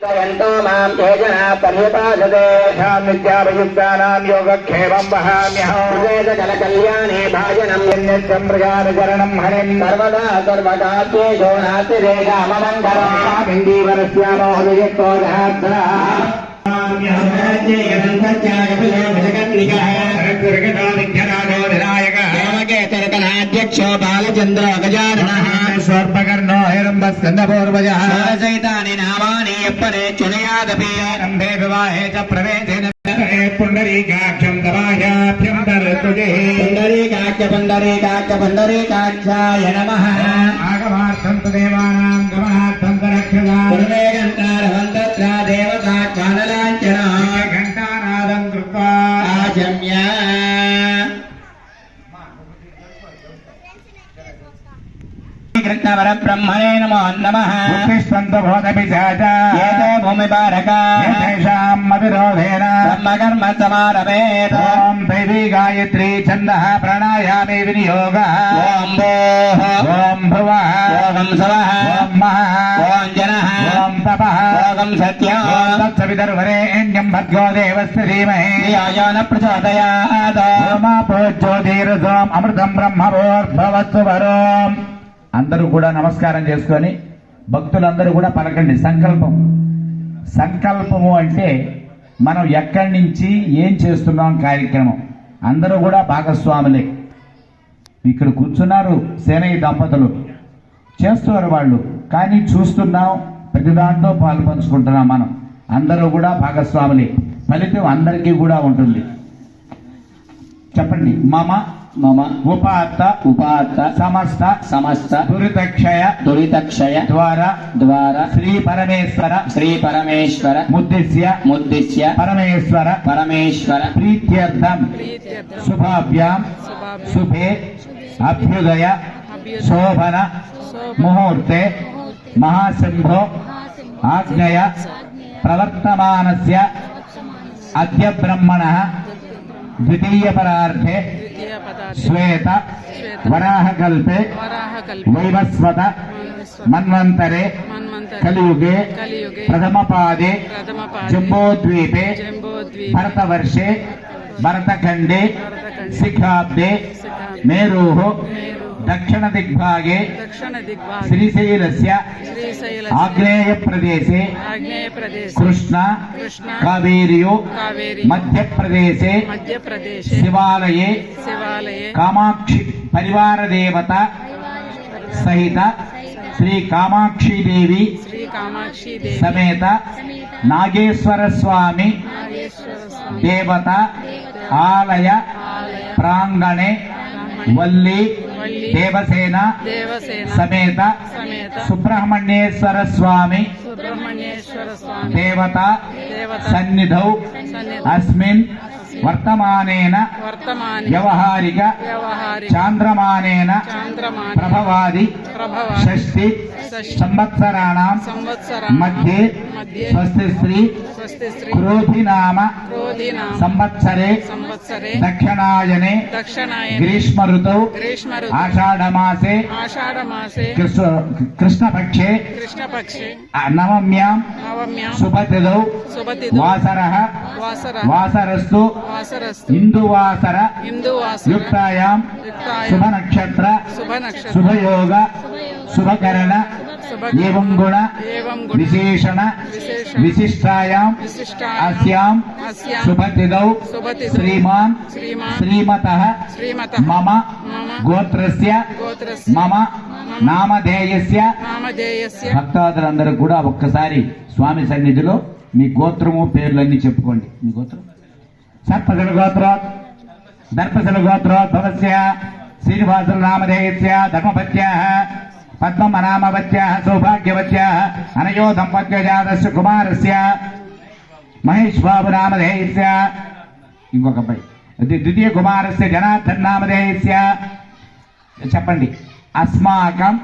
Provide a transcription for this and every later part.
मां योजना पर्यपासते नित्याभियुक्तानां योगक्षेमं वहाम्यहं वेदजलकल्याणे भाजनं यन्नित्यं प्रजानचरणं हरिं सर्वदा सर्वकार्येषु नास्ति रेखाममङ्गलं इन्दीवरस्यामोहदयक्तो जहात्रा बालचंद्र गजाननः स्वर्पकर्णो हिरण्यस्कन्धपूर्वजः सहितानि नामानि यप्परे चुनयादपि आरम्भे विवाहे च प्रवेशे पुण्डरीकाक्षं तवायाभ्यं दर्तुजे पुण्डरीकाक्षाय नमः आगमार्थं तु देवानां गमनार्थं रक्षदा पुण्डरीकान्तारहं तत्र देवता कानलाञ्चना घण्टानादं कृत्वा आचम्य कृष्णवर ब्रह्मणे नमो नमः एते भूमिपारका येषां मतिरोधेन ब्रह्मकर्म समारभेत् ॐ दैवी गायत्री छन्दः प्राणायामे विनियोगः ॐ भोः ॐ भुवः ॐ स्वः ॐ महः ॐ जनः ॐ तपः ॐ सत्यं तत्सवितुर्वरेण्यं भर्गो देवस्य धीमहि धियो न प्रचोदयात् ओमापो ज्योतिरसोम् अमृतं ब्रह्मभूर्भवत्सु वरोम् అందరూ కూడా నమస్కారం చేసుకొని భక్తులందరూ కూడా పలకండి సంకల్పం. సంకల్పము అంటే మనం ఎక్కడి నుంచి ఏం చేస్తున్నాం కార్యక్రమం అందరూ కూడా భాగస్వాములే. ఇక్కడ కూర్చున్నారు సేనయ్య దంపతులు చేస్తున్నారు వాళ్ళు, కానీ చూస్తున్నాం ప్రతి దాంట్లో పాలు పంచుకుంటున్నాం మనం అందరూ కూడా భాగస్వాములే. ఫలితం అందరికీ కూడా ఉంటుంది. చెప్పండి. మమ మమ ఉపాత్త ఉపాత్త సమస్త సమస్త దురితక్షయ ద్వారా శ్రీ పరమేశ్వర ముద్దిశ్య పరమేశ్వర ప్రీత్యర్థం శుభాభ్యాం శుభే అభ్యుదయ శోభన ముహూర్తే మహాశంభో ఆజ్ఞయ ప్రవర్తమానస్య అద్య బ్రహ్మణః ద్వితీయ పరార్థే శ్వేత వరాహకల్పే వైవస్వత మన్వంతరే కలియుగే ప్రథమపాదే జంబోద్వీపే భరతవర్షే భరతఖండే శిఖాబ్దే మేరోః దక్షిణ దిగ్భాగే శ్రీశైలస్య ఆగ్నేయ ప్రదేశే కృష్ణ కావేర్యో మధ్యప్రదేశే శివాలయే కామాక్షి పరివార దేవత సహిత శ్రీ కామాక్షిదేవి సమేత నాగేశ్వర స్వామి దేవత ఆలయ ప్రాంగణే వల్లి దేవసేన సమేత సుబ్రహ్మణ్యేశ్వర స్వామి దేవత సన్నిధౌ అస్మిన్ వర్తమానేన వ్యవహారిక చాంద్రమానేన ప్రభవాది షష్ఠి సంవత్సరాణం మధ్యే స్వస్తి శ్రీ క్రోధినామ సంవత్సరే దక్షిణాయనే గ్రీష్మ ఋతౌ ఆషాఢమాసే కృష్ణపక్షే నవమ్యాం శుభతిథౌ వాసరస్తు ఇందువాసర యుక్తాయాం శుభనక్షత్ర శుభయోగ శుభకరణ ఏవం గుణ విశేషణ విశిష్టాయాం అస్యాం శుభతిథౌ శ్రీమాన్ శ్రీమతః మమ గోత్రస్య మమ నామధేయస్య. భక్తాదులందరూ కూడా ఒక్కసారి స్వామి సన్నిధిలో మీ గోత్రము పేర్లన్నీ చెప్పుకోండి. మీ గోత్రం సర్పశల గోత్రోత్ దర్పశల గోత్రోద్భవస్య శ్రీనివాసుల నామధేయస్య ధర్మపత్యాః పద్మనామవత్యాః సౌభాగ్యవత్యాః అనయో దంపత్యజాతస్య కుమారస్య మహేష్ బాబు నామధేయస్య ఇంకొక అబ్బాయి ద్వితీయ కుమారస్య జనార్దన్ నామధేయస్య. చెప్పండి. అస్మాకం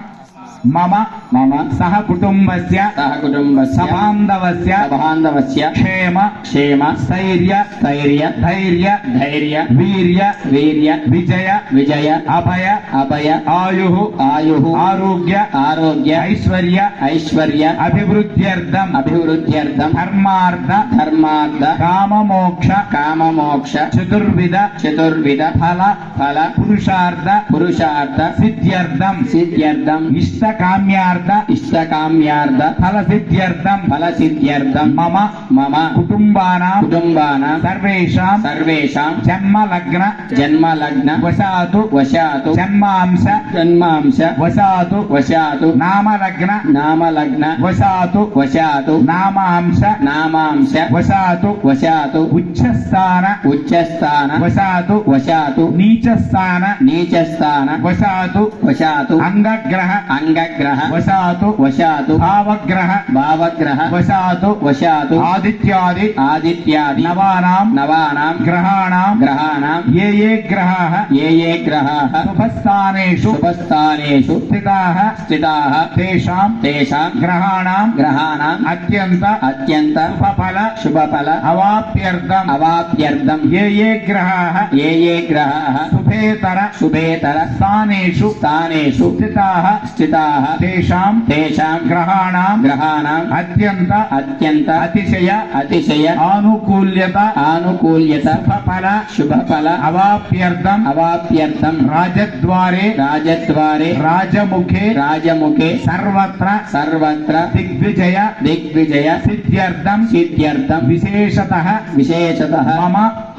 మమ మమ సహ కుటుంబస్య సహ కుటుంబస్య సబాంధవస్య బాంధవస్య క్షేమ క్షేమ స్థైర్య స్థైర్య ధైర్య ధైర్య వీర్య వీర్య విజయ విజయ అభయ అభయ ఆయు ఆయు ఆరోగ్య ఆరోగ్య ఐశ్వర్య ఐశ్వర్య అభివృద్ధ్యర్థం అభివృద్ధ్యర్థం ధర్మార్థ ధర్మార్థ కామమోక్ష కామమోక్ష చతుర్విధ చతుర్విధ ఫల ఫల పురుషార్థ పురుషార్థ సిద్ధ్యర్థం సిద్ధ్యర్థం ఇష్టకామ్యార్థ ఇష్టకామ్యార్థ ఫల సిద్ధ్యర్థం ఫల సిద్ధ్యర్థం మమ మమ కుటుంబానాం కుటుంబానాం సర్వేషాం సర్వేషాం జన్మ లగ్న జన్మ లగ్న వశాతు వశాతు జన్మాంశ జన్మాంశ వశాతు వశాతు నామ లగ్న నామ లగ్న వశాతు వశాతు నామాంశ నామాంశ వశాతు వశాతు ఉచ్చస్థాన ఉచ్చస్థాన వశాతు వశాతు నీచస్థాన నీచస్థాన వశాతు వశాతు అంగగ్రహ అంగగ్రహ వశాతు వశాతు భావగ్రహ భావగ్రహ వశాతు వశాతు ఆదిత్యాది ఆదిత్యాది నవానాం నవానాం గ్రహాణాం గ్రహాణాం ఏ గ్రహాః ఏ గ్రహాః శుభస్థానేషు శుభస్థానేషు స్థితాః స్థితాః తేషాం తేషాం గ్రహాణాం గ్రహాణాం అత్యంత అత్యంత శుభఫల శుభఫల అవాప్యర్థం అవాప్యర్థం ఏ గ్రహాః ఏ గ్రహాః శుభేతర శుభేతర స్థానేషు స్థానేషు స్థితాః స్థితాః తేషాం తేషాం గ్రహాణాం గ్రహాణాం అత్యంత అత్యంత అతిశయ అతిశయ ఆనుకూల్యత ఆనుకూల్యత శుభఫల శుభఫల అవాప్యర్థం అవాప్యర్థం రాజద్వారే రాజద్వారే రాజముఖే రాజముఖే సర్వత్ర సర్వత్ర దిగ్విజయ దిగ్విజయ సిద్ధ్యర్థం సిద్ధ్యర్థం విశేషతః విశేషతః మమ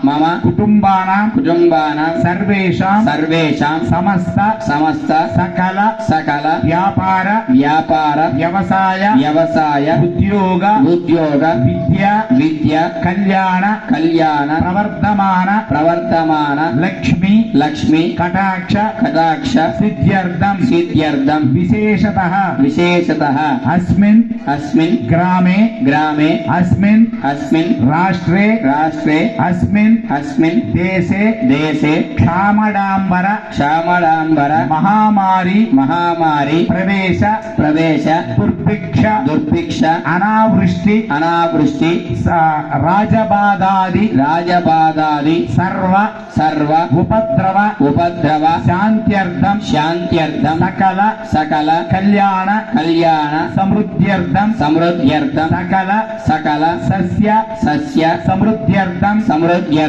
మమ కుటుంబానాం కుటుంబానాం సర్వేషాం సర్వేషాం సమస్త సమస్త సకల సకల వ్యాపార వ్యాపార వ్యవసాయ వ్యవసాయ ఉద్యోగ ఉద్యోగ విద్య విద్య కళ్యాణ కళ్యాణ ప్రవర్ధమాన ప్రవర్తమాన లక్ష్మి లక్ష్మి కటాక్ష కటాక్ష సిద్ధ్యర్థం సిద్ధ్యర్థం విశేషతః విశేషతః అస్మిన్ అస్మిన్ గ్రామే గ్రామే అస్మిన్ అస్మిన్ రాష్ట్రే రాష్ట్రే అస్మిన్ అస్మిన్ దేశే దేశే క్షామడాంబర శ్యామళాంబర మహామారి మహామారి ప్రవేశ ప్రవేశ దుర్భిక్ష దుర్భిక్ష అనావృష్టి అనావృష్టి రాజబాధాది రాజబాధాది సర్వ సర్వ ఉపద్రవ ఉపద్రవ శాంత్యర్థం శాంత్యర్థం సకల సకల కళ్యాణ కళ్యాణ సమృద్ధ్యర్థం సమృద్ధ్యర్థం సకల సకల సస్య సస్య సమృద్ధ్యర్థం సమృద్ధ్యర్థం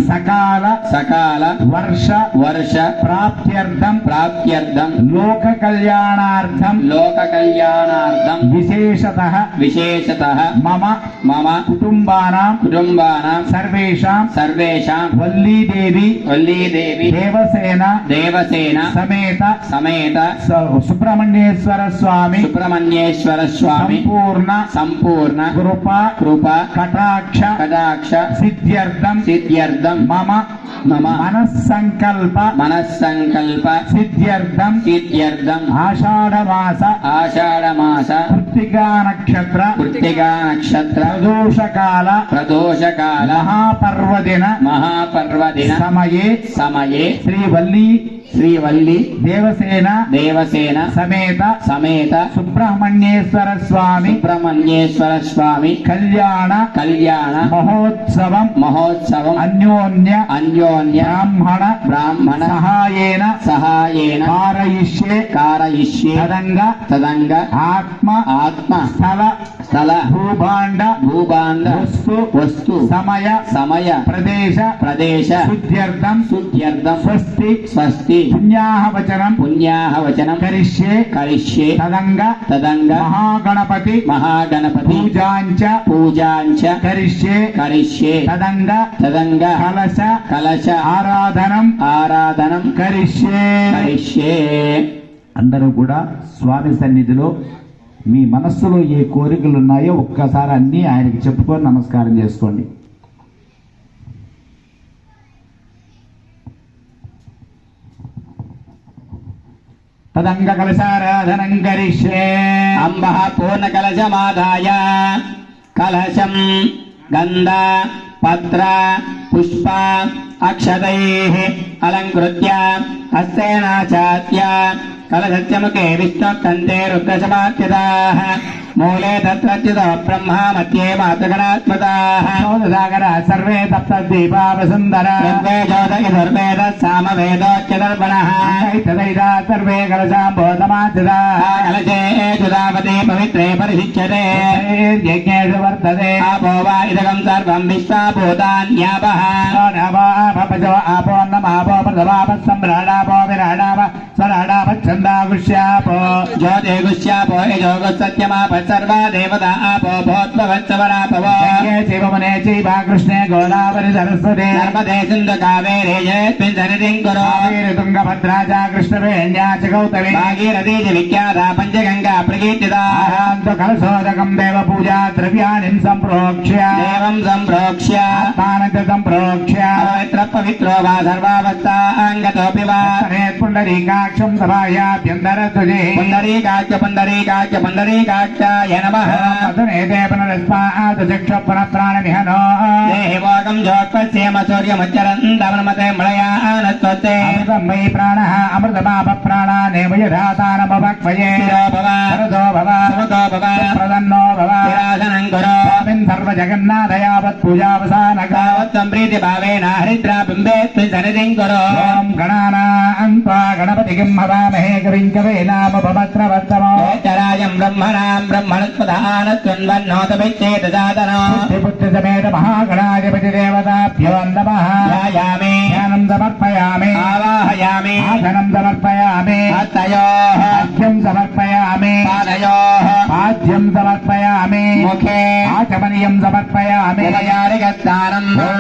సకాల సకాల వర్ష వర్ష ప్రాప్త్యర్థం ప్రాప్త్యర్థం లోక కళ్యాణార్థం లోక కళ్యాణార్థం విశేషతః విశేషతః మమ మమ కుటుంబానాం కుటుంబానాం సర్వేషాం సర్వేషాం వల్లీదేవి వల్లీదేవి దేవసేన దేవసేన సమేత సమేత సుబ్రహ్మణ్యేశ్వర స్వామి సుబ్రహ్మణ్యేశ్వర స్వామి సంపూర్ణ సంపూర్ణ కృప కృప కటాక్ష కటాక్ష సిద్ధ్యర్థం సిద్ధ్యర్థం మమ మమ మనస్సంకల్ప మనస్సంకల్ప సిద్ధ్యర్థం సిద్ధ్యర్థం ఆషాఢమాస ఆషాఢమాస కృత్తికా నక్షత్ర కృత్తికా నక్షత్ర ప్రదోషకాల ప్రదోషకాల మహాపర్వదిన మహాపర్వదిన సమయే సమయే శ్రీవల్లి శ్రీవల్లి దేవసేన దేవసేన సమేత సమేత సుబ్రహ్మణ్యేశ్వర స్వామి సుబ్రహ్మణ్యేశ్వర స్వామి కళ్యాణ కళ్యాణ మహోత్సవం మహోత్సవం అన్యోన్య అన్యోన్య బ్రాహ్మణ బ్రాహ్మణ సహాయేన సహాయేన కారయిష్యే కారయిష్యే తదంగా తదంగ ఆత్మ ఆత్మ స్థల స్థల భూభాండ భూభాండ వస్తు వస్తు సమయ సమయ ప్రదేశ ప్రదేశ శుద్ధ్యర్థం శుద్ధ్యర్థం స్వస్తి స్వస్తి పుణ్యాహ వచనం పుణ్యాహ వచనం కరిష్యే కరిష్యే తదంగా తదంగ మహాగణపతి మహాగణపతి పూజాంచ పూజాంచ కరిష్యే కరిష్యే తదంగా తదంగ కలశ కలశ ఆరాధనం ఆరాధనం కరిష్యే కరిష్యే. అందరూ కూడా స్వామి సన్నిధిలో మీ మనస్సులో ఏ కోరికలు ఉన్నాయో ఒక్కసారి అన్నీ ఆయనకి చెప్పుకొని నమస్కారం చేసుకోండి. తదంగ కలశారాధనం కరిష్యే. అంబః పూర్ణ కలశమాదాయ కలశం గంధ పత్ర పుష్ప అక్షతైః అలంకృత్య హస్తేనాచాత్య कलशत्यमुखे विष्णुकन्ते रुद्रशमात्यताः मूले तत्रच्युतो ब्रह्मा मध्ये मातृगणात्मताः सागर सर्वे सप्तदीपा वसुंधरा ऋग्वेदोदयधुर्वेदः सामवेदोच्चतर्पणः तदैता सर्वे कलशाम्बोधमाचिता कलशे चुदावते पवित्रे परिशिच्यते यज्ञेषु वर्तते आपो वा इदगं सर्वं विश्वाभूतान्यापः आपो नमापो प्रथमापः सम्राडापो विराडाप स्वराडापच्छन्दागुष्यापो ज्योतिगुष्यापो यजोगुः सर्वा देवता आपो भूत्ववत्सवरापवो शिवमुने चैव कृष्णे गोदावरि सरस्वती नर्मदे सिन्धु कावेरे जयस्मिन् सन्निधिं कुरु तुङ्गभद्रा च कृष्णवेण्या च गौतमी भागीरथी च विख्याता पञ्चगङ्गा प्रकीर्तिता कलशोदकं देवपूजा द्रव्याणि सम्प्रोक्ष्य देवं सम्प्रोक्ष्य आत्मानं च सम्प्रोक्ष्य पवित्रो वा सर्वावस्थाङ्गतोऽपि वा पुण्डरीकाक्षं सभायाभ्यन्तरध्वजे पुण्डरीकाक्ष नमः अधुनेते पुनरस्मात् चक्ष पुनः प्राणनिहनो देहि भोगं जोत्पश्येम सूर्यमुच्चरन्तमनुमते मलयानस्त्वते अमृतं मयि प्राणः अमृतमाप प्राणानेव यथातानमवक्वये वरदो भव सुमतो भव प्रदन्नो भव विराजनं कुरु स्वामिन् सर्वजगन्नाथयावत् पूजावसानगावत् सम्प्रीतिभावेन हरिद्राबिम्बेऽस्मिन् सन्निधिं कुरु ॐ गणानान्त्वा गणपतिं हवामहे कविं कवीनामुपमत्रवत्तमो चरायं ब्रह्मणां ब्रह्मणस्पदानत्वन्वन्नोतभिच्छेदजातनो पुत्रसमेत महागणाधिपति देवताभ्यो नमः ध्यायामि ज्ञानं समर्पयामि आवाहयामि आसनं समर्पयामि हस्तयोः अर्घ्यं समर्पयामि पादयोः पाद्यं समर्पयामि मुखे आचमनीयं समर्पयामि उदयारिकस्नानम् ॐ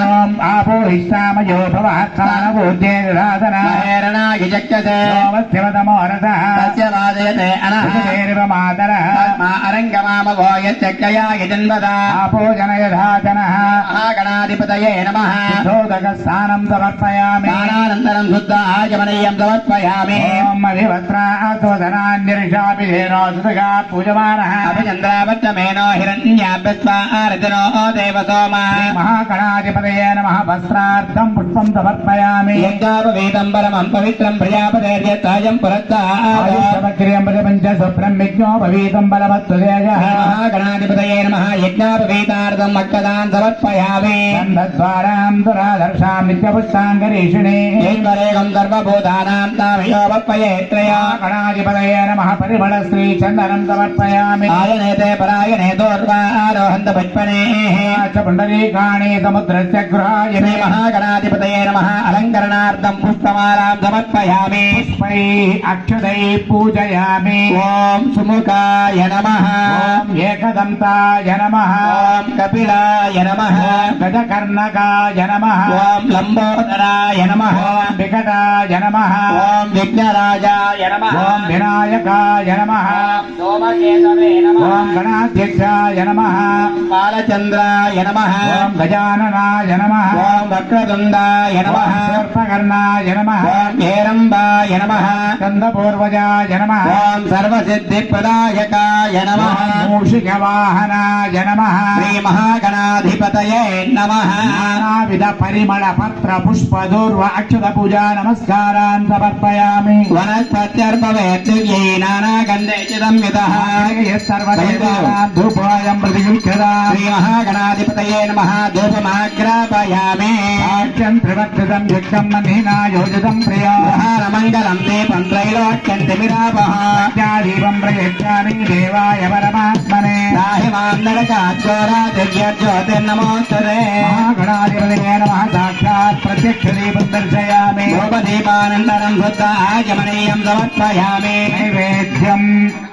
आपोहिष्ठामयो भवत्सानभूत्ये राधना महेरणाय चक्षसे सोमस्यवतमोरथः तस्य वादयते अनः सुखदेव मातरः मा अरङ्गमामभो यच्चक्ययाय जन्मदा आपो जनयधातनः महागणाधिपतये नमः शोदकस्नानं समर्पयामि स्नानानन्तरं शुद्ध आचमनीयं समर्पयामि ॐ अधिवस्त्रासोदनान्यर्षापि धेनोऽसुतगा पूजमानः अभिचन्द्रावत्तमेनो हिरण्याभ्यस्वारतिनो देव सोमा महागणाधिपतये नमः वस्त्रार्थं पुष्पं समर्पयामि यज्ञापवीतं परमं पवित्रं प्रजापतेर्यत्तायं पुरस्तात् पञ्चसुब्रह्मिज्ञो भवीतं बलवत्वदेजः महागणाधिपतये नमः यज्ञापवीतार्थं मक्कदान् समर्पयामि गन्धद्वारां दुरादर्शां नित्यपुष्टाङ्गरीषिणे ऐश्वरेकं सर्वभूतानां तामयोपये त्रया गणाधिपतये नमः परिमलश्रीचन्दनं समर्पयामि आयनेते परायणे दोर्वारोहन्त पुष्पनेः च पुण्डरीकाणि समुद्रस्य गृहाय श्री महागणाधिपतये नमः अलङ्करणार्थं पुष्पमालां समर्पयामि पुष्पैः अक्षतैः पूजयामि ॐ सुमुखाय नमः ॐ एकदन्ताय नमः ॐ कपिलाय नमः ॐ गजकर्णकाय नमः ॐ लम्बोदराय नमः ॐ विकटाय नमः ॐ विघ्नराजाय नमः ॐ विनायकाय नमः सोमकेतवे नमः ॐ गणाध्यक्षाय नमः बालचन्द्राय नमः ॐ गजाननाय नमः ॐ वक्रतुण्डाय नमः सर्पकर्णाय नमः ॐ हेरम्बाय नमः स्कन्दपूर्वजाय नमः ॐ सर्वसिद्धिप्रदायकाय नमः मूषिकवाहनाय नमः श्रीमहागणाधिपतये नमः नानाविध परिमळ पत्र पुष्प दूर्व अक्षत पूजा नमस्कारान् समर्पयामि वनस्पत्यर्पवेद्यै नानागन्धे च संयुतः सर्वदेवानां धूपोऽयं प्रतिगृह्यता श्रीमहागणाधिपतये नमः धूपमाग्रापयामि साक्ष्यं त्रिवर्तितं युक्तं मन्दिना योजितं प्रिया मङ्गलं दीपं त्रैलोक्यं तिमिरापः दीपं प्रयच्छामि देवाय परमात्मने राहि मां नरकाज्योतिर्ज्योतिर्नमोऽस्तुते महागणाधिपतये नमः साक्षात् प्रत्यक्षदीपं दर्शयामि धूपदीपानन्तरं शुद्ध आचमनीयं समर्पयामि नैवेद्यम्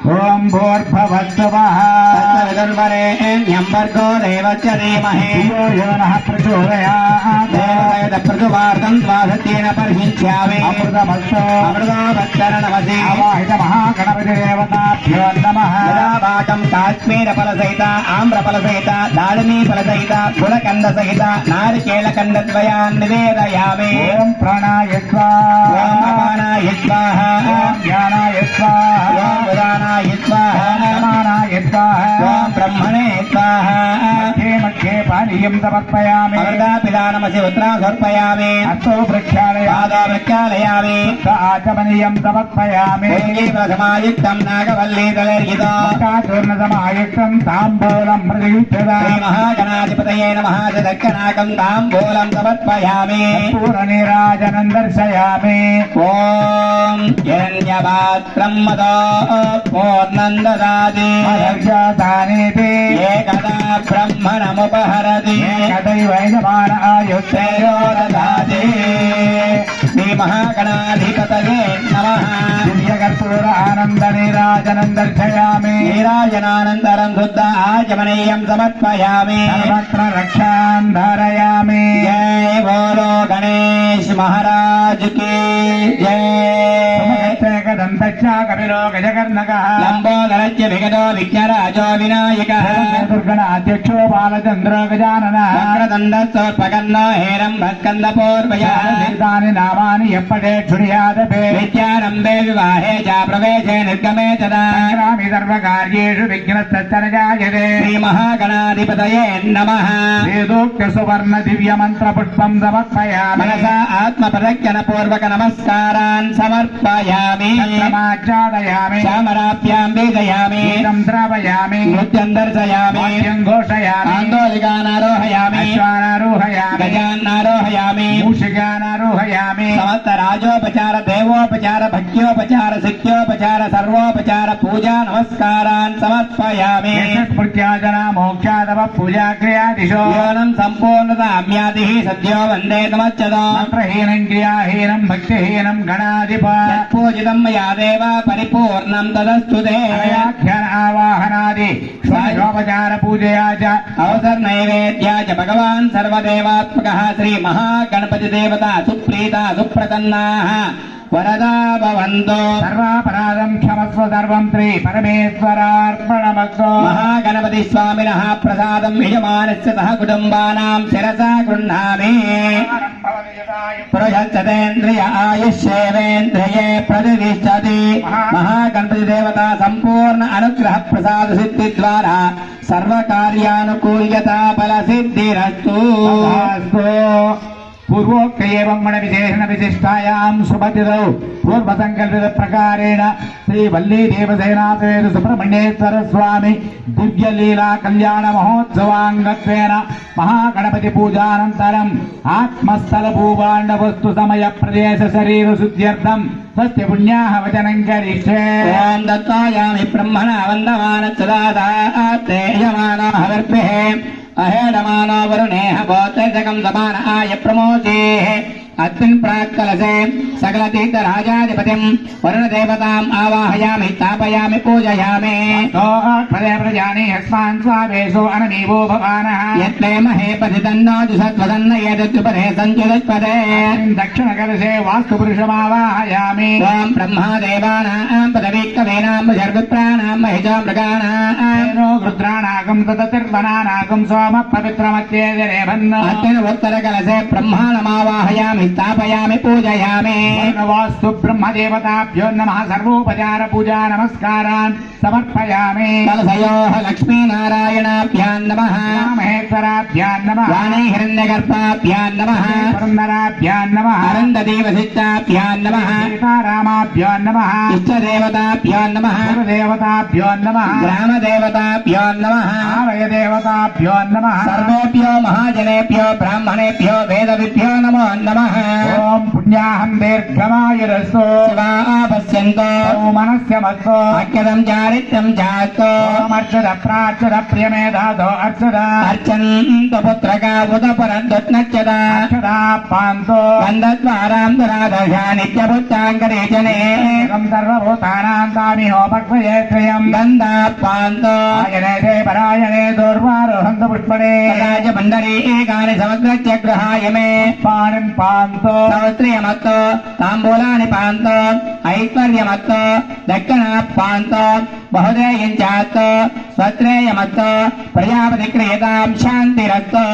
ॐ भूर्भुवस्सुवः तत्सवितुर्वरेण्यं भर्गो देवस्य धीमहि धियो यो नः प्रचोदयात् देवसहितप्रसुवार्धं द्वादशेन पर्हिष्यामि अमृतमस्तु अमृतोपच्चरणमसि अवाहित महागणपतिदेवताभ्यो नमः यदा भागं काश्मीरफलसहित आम्रफलसहित दाळिनीफलसहित फुलकन्दसहित नारिकेलकन्दद्वयान् निवेदयामि ॐ प्राणाय ॐ स्वाहा अपानाय स्वाहा ॐ ज्ञानाय स्वाहा ॐ उदानाय स्वाहा समानाय स्वाहा ॐ ब्रह्मणे स्वाहा मध्ये वक्षे पानीयं समर्पयामि अमृतापिदानमसि उत्तरा समर्पयामि हस्तो प्रक्षालयामि पादो प्रक्षालयामि आचमनीयं समर्पयामि प्रथमायुक्तं नागवल्लीतलर्हितो चूर्णसमायुक्तं ताम्बूलं प्रतिगृह्यता श्रीमहागणाधिपतये नमः दक्षिणाकं ताम्बूलं समर्पयामि पूर्णनीराजनं दर्शयामि ॐ हिरण्यपात्रं मदो पूर्णं ददाति मदर्शतानेति एकदा ब्रह्मणमुपहरति एकदैव यजमान आयुष्ययो ददाति श्रीमहागणाधिपतये नमः दिव्यकर्पूर आनन्दनीराजनं दर्शयामि नीराजनानन्तरं शुद्ध आचमनीयं समर्पयामि सर्वत्र रक्षां धारयामि जय बोलो गणेश महाराज की जय दन्तश्च कपिलो गजकर्णकः लम्बोदरस्य विगतो विघ्नराजो विनायकः दुर्गणाध्यक्षो बालचन्द्रो गजाननः वक्रतुण्डस्तोत्पकर्णो हेरम्बस्कन्दपूर्वयः एतानि नामानि यप्पटे क्षुर्यादपे विद्यारम्भे विवाहे च प्रवेशे निर्गमे तदा संग्रामि सर्वकार्येषु विघ्नस्तच्चन जायते श्रीमहागणाधिपतये नमः वेदोक्तसुवर्ण दिव्यमन्त्रपुष्पं समर्पयामि मनसा आत्मप्रदक्षिणपूर्वक नमस्कारान् समर्पयामि समाचादयामि चामराभ्यां वेदयामि गीतं द्रावयामि नृत्यं दर्शयामि वाद्यं घोषयामि आन्दोलिकानारोहयामि अश्वानारोहयामि गजान्नारोहयामि मूषिकानारोहयामि समस्त राजोपचार देवोपचार भक्त्योपचार सिद्ध्योपचार सर्वोपचार पूजा नमस्कारान् समर्पयामि स्मृत्याजना मोक्षादव पूजा क्रियादिशो जीवनं सम्पूर्णताम्यादिः सद्यो वन्दे नमश्चदो मंत्रहीनं क्रियाहीनं भक्तिहीनं गणाधिप पूजितं मया देव परिपूर्णं तदस्तु ते आख्यान आवाहनादि षोडशोपचार पूजया च अवसर नैवेद्या च भगवान् सर्वदेवात्मकः श्री महागणपति देवता सुप्रीता सुप्रसन्नाः वरदा भवन्तु सर्वापराधं क्षमस्व सर्वं श्री परमेश्वरार्पणमस्तु महागणपति स्वामिनः प्रसादं यजमानस्य सह कुटुम्बानां शिरसा गृह्णामि पुरुषस्तेन्द्रिय आयुष्येवेन्द्रिये प्रतिष्ठति महागणपति देवता संपूर्ण अनुग्रह प्रसाद सिद्धि द्वारा सर्वकार्यानुकूल्यता फल सिद्धिरस्तु पूर्वोक्त एवं गण विशेषण विशिष्टायां सुबद्धितौ पूर्व संकल्पित प्रकारेण श्री वल्ली देवसेना समेत सुब्रह्मण्येश्वर स्वामी दिव्य लीला कल्याण महोत्सवांगत्वेन महागणपति पूजानन्तरम् आत्मस्थल भूभाण्ड वस्तु समय प्रदेश शरीर शुद्ध्यर्थं स्वस्य पुण्याः वचनं करिष्ये ओम दत्तायामि ब्रह्मणा वन्दमान सदाते यमानो हविर्भिः अहेडमानो वरुणेह गोत्रजकं समान आय प्रमोदेः अस्मिन् प्राक्कलशे सकलतीर्थराजाधिपतिं वरुणदेवताम् आवाहयामि स्थापयामि पूजयामि प्रजानि यस्मान् स्वावेशो अनमीवो भवानः यत्ते महे पतितन्नो जुषत्वदन्न एतद्युपरे सञ्चुदत्पदे दक्षिणकलशे वास्तुपुरुषमावाहयामि त्वां ब्रह्मादेवानां पदवीक्कवेनां भजर्विप्राणां महिषा मृगाणां रुद्राणागं तदतिर्वनानागं सोम पवित्रमत्येजरेभन् अत्यनवोत्तरकलशे ब्रह्माणमावाहयामि स्थापयामि पूजयामि वास्तु ब्रह्मदेवताभ्यो नमः सर्वोपचार पूजा नमस्कारान् समर्पयामि कलशयोः लक्ष्मीनारायणाभ्यां नमः महेश्वराभ्यां नमः वाणी हिरण्यगर्भाभ्यां नमः पुरन्दराभ्यां नमः अरन्ददेवसिद्धाभ्यां नमः सीतारामाभ्यां नमः इष्टदेवताभ्यां नमः देवताभ्यो नमः ग्रामदेवताभ्यां नमः आलयदेवताभ्यो नमः सर्वेभ्यो महाजनेभ्यो ब्राह्मणेभ्यो वेदविभ्यो नमो नमः ओम पुण्याहं दीर्घमायुरस्तु शिवा पश्यन्तो मनस्य मत्तो अख्यदं चारित्रं जातो ओमर्चद प्राच्चद प्रियमेधादो अर्चद अर्चन्तु पुत्रका उदपरन्दुत्नच्चद अर्चदा पान्तो गन्धद्वारां दुरादशा नित्यपुत्राङ्करेचने एकं सर्वभूतानां तामिहोपक्वये त्रयं गन्धापान्तो आयने ते परायणे दूर्वारोहन्तु पुष्पणे राजमण्डली एकानि समग्रस्य गृहाय मे पाणिं पान्तो सौत्रियमत्तो ताम्बूलानि पान्तो ऐश्वर्यमत्तो दक्षिणा पान्तो बहुदेयञ्चात्तो स्वत्रेयमत्तो प्रजापतिक्रियतां शान्तिरत्तो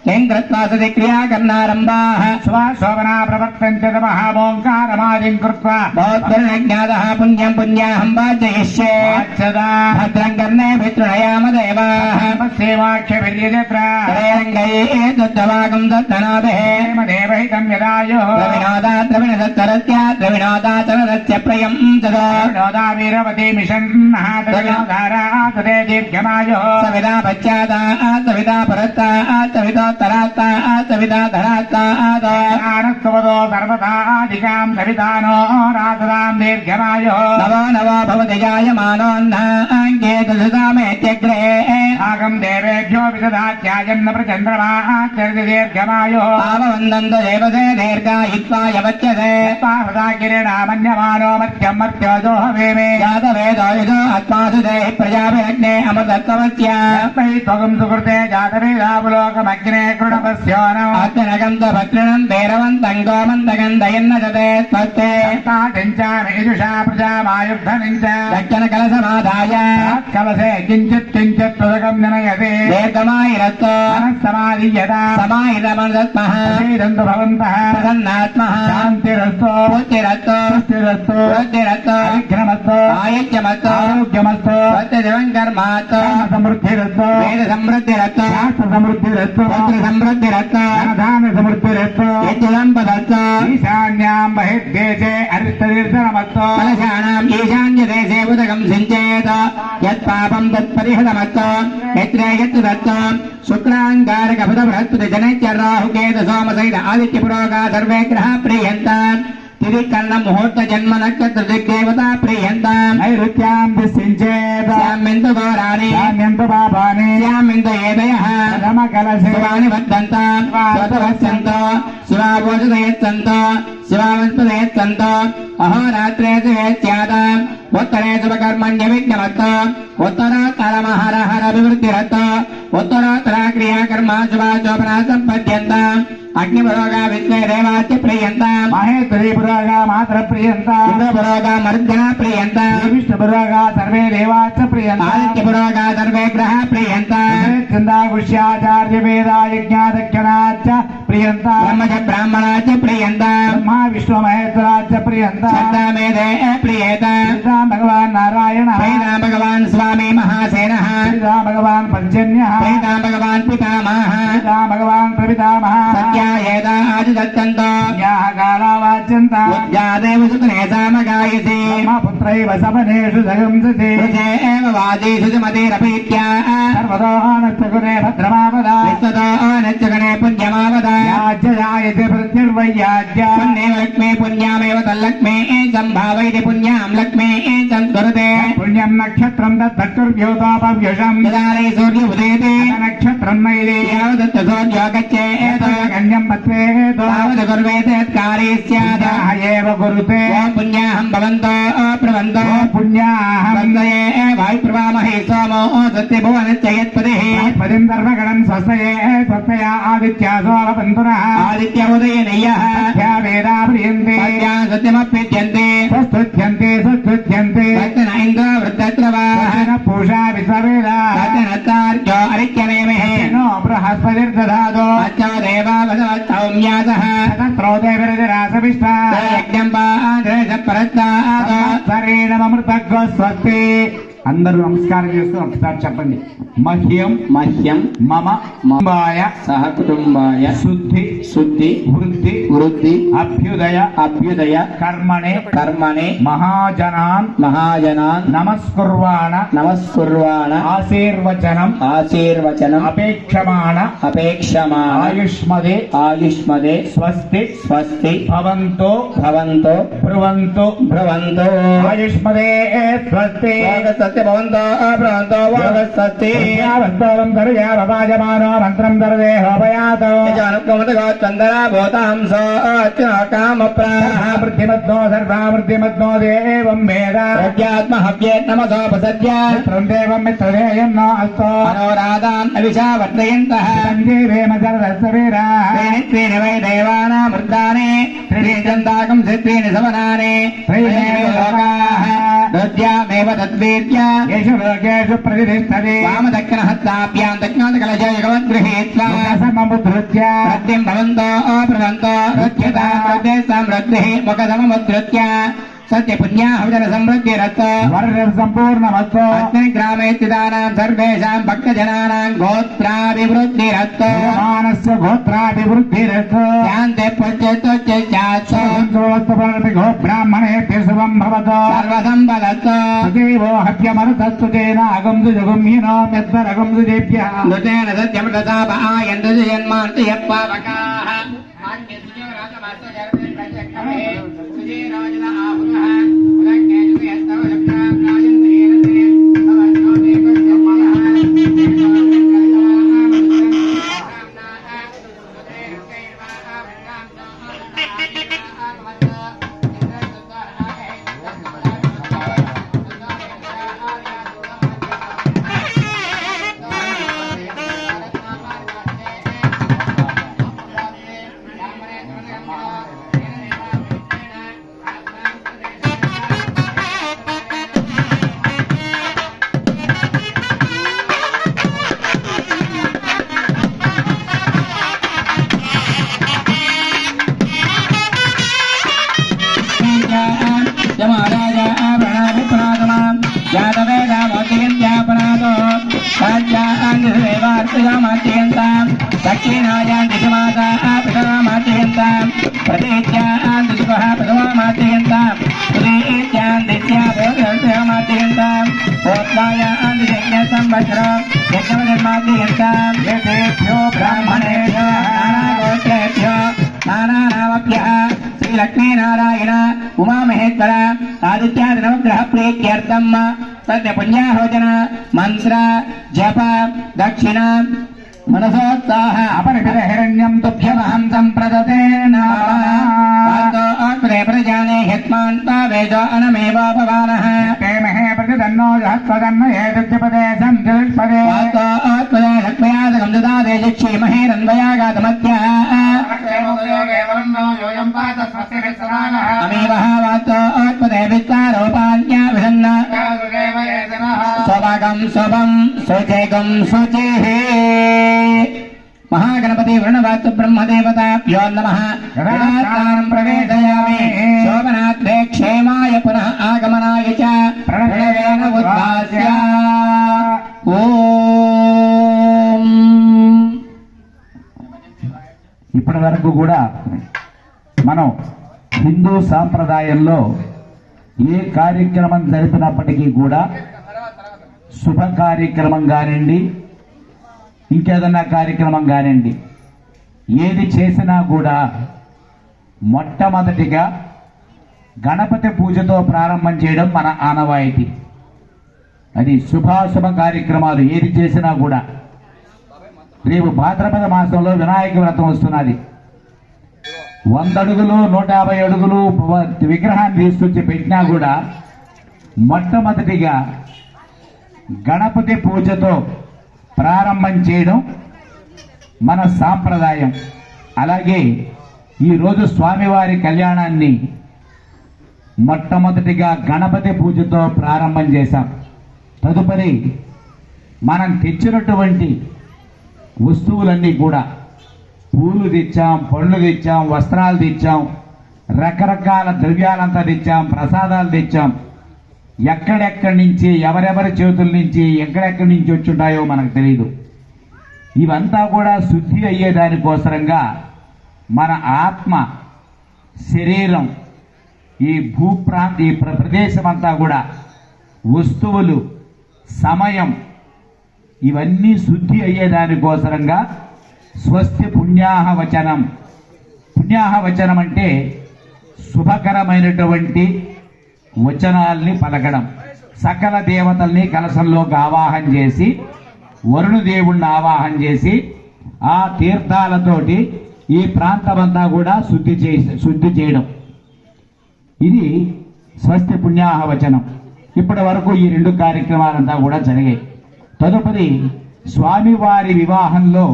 किं कृत्वा सति क्रियाकरणारम्भाः श्वाशोभना प्रवर्तन्ते महामोङ्कारमादिं कृत्वा भवद्भिर्नज्ञातः पुण्यं पुण्याहं वाचयिष्ये वाच्यदा भद्रं कर्णे वितृणयाम देवाः सेवाख्यभिर्यजत्र त्रयरङ्गैः दुद्धवागं दत्तनाभिः देवहितं यदायुः द्रविणोदा द्रविणदत्तरस्य द्रविणोदा चरदस्य प्रयं तदा विनोदा वीरवती मिषन्नः तविनोधारा तदे दीर्घमायुः सविदा पश्चादा सविदा परत्ता सविदोत्तरात्ता सविदा धरात्ता आनस्तवदो सर्वदाधिकां सवितानो रासदां दीर्घमायुः नवो नवो भवति जायमानोऽन्नाङ्गे दशदामेत्यग्रे आगं देवेभ्यो विदधात्याजन्न प्रचन्द्रमाचर्य दीर्घमायुः पाववन्दन्त देवसे दीर्घायित्वा यवच्यते हृदा किरीणामन्यमानो मर्त्यं मर्त्योजो हवेमे जातवेदो आत्मासु देहि प्रजाभिरग्ने अमृतत्वस्य त्वगं सुकृते जातवेदावलोकमग्ने कृणपस्योनो आत्मनगं भद्रणं भैरवन्तं गोमन्तगन्धयन्नजते स्वस्ते मेजुषा प्रजामायुर्धनिञ्च दक्षिणकलसमाधाय कलसे किञ्चित् किञ्चित् तुदकं जनयते दीर्घमायिरत्तो मनस्समाधीयता समाहितमनदत्मः श्रीदन्तु भवन्तः प्रसन्नात्मः शान्तिरस्तु पुष्टिरत्तो पुष्टिरस्तु वृद्धिरत्तो विघ्नमस्तु आयुष्यमत्तो आरोग्यमस्तु सत्यजवं कर्मात्तो समृद्धिरस्तु वेद समृद्धिरत्तो शास्त्र समृद्धिरस्तु पुत्र समृद्धिरत्तो धनधान समृद्धिरस्तु यज्ञसम्पदत्तो ईशान्यां बहिर्देशे अरिष्टदीर्घनमस्तु कलशानाम् ईशान्यदेशे उदकं सिञ्चेत यत्पापं तत्परिहृतमत्तो यत्र यत्र दत्तो शुक्राङ्गारकभुतबृहस्पति जनैश्च राहुकेत सोमसहित आदित्यपुरोगा सर्वे ग्रहाः प्रीयन्ताम् तिरिकर्ण मुहूर्त जन्म नक्षत्र दिग्देवता प्रीयन्ताम् नैऋत्यां दिशिञ्चेत श्याम्यन्तु घोराणि श्याम्यन्तु पापानि श्याम्यन्तु एदयः धमकलशे शिवानि वर्धन्ताम् स्वतवस्सन्तो शिवावोषदयस्सन्तो शिवावस्पदयस्सन्तो अहोरात्रे वेत्स्याताम् उत्तरे शुभकर्मण्यविघ्नमत्तो उत्तरोत्तरमहर हर विवृत्तिरत्तो उत्तरोत्तरा क्रियाकर्मा शुभाशोभना सम्पद्यन्ताम् अग्निपुरोगा विश्वे देवास्य प्रीयन्ताम् महेश्वरी पुरोगा मात्र प्रियन्ता इन्द्रपुरोगा मर्जना प्रीयन्ताम् विष्णुपुरोगा सर्वे देवाश्च प्रियन्ता आदित्यपुरोगा सर्वे ग्रहाः प्रीयन्ताम् चिन्तागुष्याचार्य वेदा यज्ञादक्षिणाश्च प्रियन्ता ब्रह्मच ब्राह्मणाश्च प्रीयन्ताम् ब्रह्मा विष्णु महेश्वराश्च प्रियन्ता श्रद्धामेधे प्रीयेताम् श्रीराम भगवान् नारायणः श्रीराम भगवान् स्वामी महासेनः श्रीराम भगवान् पञ्चन्यः श्रीराम भगवान् पितामहः श्रीराम भगवान् प्रपितामहः सत्यायेता आदिदत्तन्तो याः कालावाच्यन्ता जादेव सुतने सामगायसि पुत्रैव सपनेषु सगंसति कृते एव वाजीषु च मतिरपीत्या सर्वतो नश्चकुरे भद्रमापदा विस्ततो नच्चगणे पुण्यमावदा याज्यजायते प्रत्यर्वैयाज्या पुण्येव लक्ष्मी पुण्यामेव तल्लक्ष्मी सम्भावयति पुण्यां लक्ष्मी संस्कुरुते पुण्यं नक्षत्रं तद्धर्व्योतापव्यषम् यदारे सूर्य उदेते नक्षत्रं नैरे यावदत्त सूर्यो गच्छेत् कन्यं पत्रेत् तावत् कुर्वेते कार्ये स्यात् एव कुरुते पुण्याहं भवन्तो प्रवन्तो पुण्याः वन्दये वायुप्रवामहे सोमो सत्यभुवनश्च यत्पतिः पदिं दर्भगणं स्वस्तये स्वस्तया आदित्या सोमपन्तुनः आदित्य उदयनय्यः या वेदा प्रियन्ते सत्या सत्यमप्यन्ते स्वस्तुत्यन्ते स्वस्तुत्यन्ते सत्यन इन्द्र वृद्धत्रवाः पूषा विश्ववेदा सत्यनत्तार्क्यो अरित्यनेमिः नो बृहस्पतिर्दधातो अच्चो देवा वसवत्सौम्यासः तत्रोते विरजरासविष्टा यज्ञं पाद्रेश परस्तात् సరేణమృతగ్గో స్వస్తి అందరూ నమస్కారం చేస్తూ ఒకసారి చెప్పండి మహ్యం मह्यं మమ మమాయ सह कुटुम्बाय శుద్ధి शुद्धि వృద్ధి वृद्धि అభ్యుదయ अभ्युदय కర్మణే कर्मणे మహాజనాన్ महाजनान् నమస్కుర్వాణ नमस्कुर्वाण ఆశీర్వచనం आशीर्वचनम् అపేక్షమాణ अपेक्षमाण ఆయుష్మదే आयुष्मदे స్వస్తి स्वस्ति భవంతో भवन्तो బ్రువంతో ब्रुवन्तो ఆయుష్మదే స్వస్తి वागस्वस्ति भवन्तो ब्रुवन्तो वागस्वस्ति స్తోత్రం దర్యామానో మంత్రం దర్దేహోపయాతో चन्दना भूतांसो कामप्राः వృద్ధిమద్నో సర్వావృద్ధిమద్నో దేవం వేద प्रज्ञात्महव्येत् नमसोपसद्य మిత్రం దేవం మిత్రదేయన్నో అస్తో मनोराधान् अविशावर्तयन्तः సంజీవేమ జరదస్తవీరా त्रीणि वै देवानामृतानि त्रीणि चन्दाकं त्रीणि सवनानि त्रीणि लोकाः रुद्यामेव तद्वीर्य येषु लोकेषु प्रतिष्ठति वामदक्षिणहस्ताभ्यां दक्षिणोदकलशयुगवद्गृहीत्वा सममुद्धृत्य रद्धिं भवन्तो अप्रदन्तो रुध्यता प्रदेशां रद्धिः मुखसममुद्धृत्य सत्यपुण्याहुजन समृद्धिरस्तु वर्ष सम्पूर्णमस्तु अस्मिन् ग्रामे स्थितानां सर्वेषां भक्तजनानां गोत्राभिवृद्धिरस्तु मानस्य गोत्राभिवृद्धिरस्तु शान्ते पुष्टिस्तुश्चास्तु गो ब्राह्मणेभ्यः शुभं भवतु सर्वसम्पदस्तु सुदेवो हव्यमनसस्तु तेन अगं सुजगुम्हिनो यद्वरगं सुजेभ्यः नृतेन सत्यमृतताप आयन्तु जन्मान्ति यप्पावकाः येतेभ्यो ब्राह्मणेभ्यः नानागोत्रेभ्यो नानानामभ्यः श्रीलक्ष्मीनारायण उमामहेश्वर आदित्यादि नवग्रह प्रीत्यर्थं तस्य पुण्याहोचन मंत्र जप दक्षिण मनसोत्साह अपरिहिरण्यं तुभ्यमहं सम्प्रदते आत्मने प्रजाने ह्यस्मान्ता वेदो अनमेव भवानः ते महे प्रतिदन्नो जहत्वदन्न एतद्यपदेशं जलत्पदे आत्मने लक्ष्म्यादकं ददाते शिक्षीमहे रन्वयागातमत्यः अमीवः वातो आत्मने विस्तारोपान्या विधन्न स्वभागं स्वभं शुचेगं शुचिः महागणपति वृणवास्तु ब्रह्मदेवताभ्यो नमः गणास्थानं प्रवेशयामि शोभनात्रे क्षेमाय पुनः आगमनाय च प्रणवेन उद्भास्य ఓం. ఇప్పటి వరకు కూడా మనం హిందూ సాంప్రదాయంలో ఏ కార్యక్రమం జరిపినప్పటికీ కూడా శుభ కార్యక్రమం కానివ్వండి ఇంకేదన్నా కార్యక్రమం కానివ్వండి ఏది చేసినా కూడా మొట్టమొదటిగా గణపతి పూజతో ప్రారంభం చేయడం మన ఆనవాయితీ. అది శుభాశుభ కార్యక్రమాలు ఏది చేసినా కూడా. రేపు భాద్రపద మాసంలో వినాయక వ్రతం వస్తున్నది. 100 అడుగులు 150 అడుగులు విగ్రహాన్ని తీసుకొచ్చి పెట్టినా కూడా మొట్టమొదటిగా గణపతి పూజతో ప్రారంభం చేయడం మన సాంప్రదాయం. అలాగే ఈరోజు స్వామివారి కళ్యాణాన్ని మొట్టమొదటిగా గణపతి పూజతో ప్రారంభం చేశాం. తదుపరి మనం తెచ్చినటువంటి వస్తువులన్నీ కూడా పూలు తెచ్చాం, పండ్లు తెచ్చాం, వస్త్రాలు తెచ్చాం, రకరకాల ద్రవ్యాలంతా తెచ్చాం, ప్రసాదాలు తెచ్చాం. ఎక్కడెక్కడి నుంచి ఎవరెవరి చేతుల నుంచి ఎక్కడెక్కడి నుంచి వచ్చుంటాయో మనకు తెలియదు. ఇవంతా కూడా శుద్ధి అయ్యేదానికోసరంగా మన ఆత్మ శరీరం ఈ ఈ ప్రదేశం అంతా కూడా వస్తువులు సమయం ఇవన్నీ శుద్ధి అయ్యేదానికోసరంగా స్వస్తి పుణ్యాహ వచనం. పుణ్యాహ వచనం అంటే శుభకరమైనటువంటి వచనాల్ని పలకడం. సకల దేవతల్ని కలశంలోకి ఆవాహన చేసి వరుణదేవుణ్ణి ఆవాహన చేసి ఆ తీర్థాలతోటి ఈ ప్రాంతమంతా కూడా శుద్ధి చేయడం. ఇది స్వస్తి పుణ్యాహ వచనం. ఇప్పటి వరకు ఈ 2 కార్యక్రమాలంతా కూడా జరిగాయి. తదుపరి స్వామివారి వివాహంలో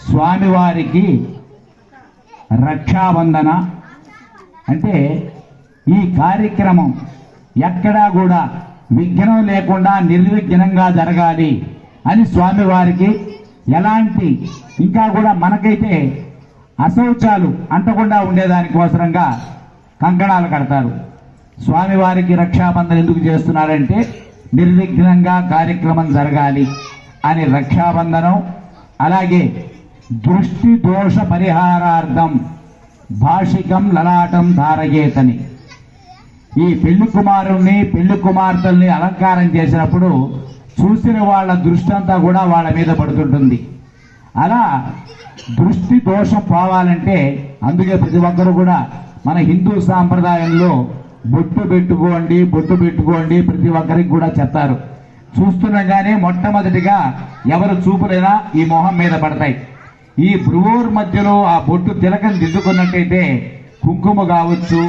స్వామివారికి రక్షాబంధన అంటే ఈ కార్యక్రమం ఎక్కడా కూడా విఘ్నం లేకుండా నిర్విఘ్నంగా జరగాలి అని స్వామివారికి ఎలాంటి ఇంకా కూడా మనకైతే అశౌచాలు అంటకుండా ఉండేదానికోసరంగా కంకణాలు కడతారు. స్వామివారికి రక్షాబంధన్ ఎందుకు చేస్తున్నారంటే నిర్విఘ్నంగా కార్యక్రమం జరగాలి అని రక్షాబంధనం. అలాగే దృష్టి దోష పరిహారార్థం భాషికం లలాటం ధారయేతని, ఈ పెళ్లి కుమారుణ్ణి పెళ్లి కుమార్తెల్ని అలంకారం చేసినప్పుడు చూసిన వాళ్ళ దృష్టి అంతా కూడా వాళ్ళ మీద పడుతుంటుంది. అలా దృష్టి దోషం పోవాలంటే అందుకే ప్రతి ఒక్కరు కూడా మన హిందూ సాంప్రదాయంలో బొట్టు పెట్టుకోండి ప్రతి ఒక్కరికి కూడా చెప్తారు. చూస్తుండగానే మొట్టమొదటిగా ఎవరు చూపులైనా ఈ మొహం మీద పడతాయి. ఈ భ్రువోర్ మధ్యలో ఆ బొట్టు తిలకం దిద్దుకున్నట్టయితే కుంకుమ కావచ్చు,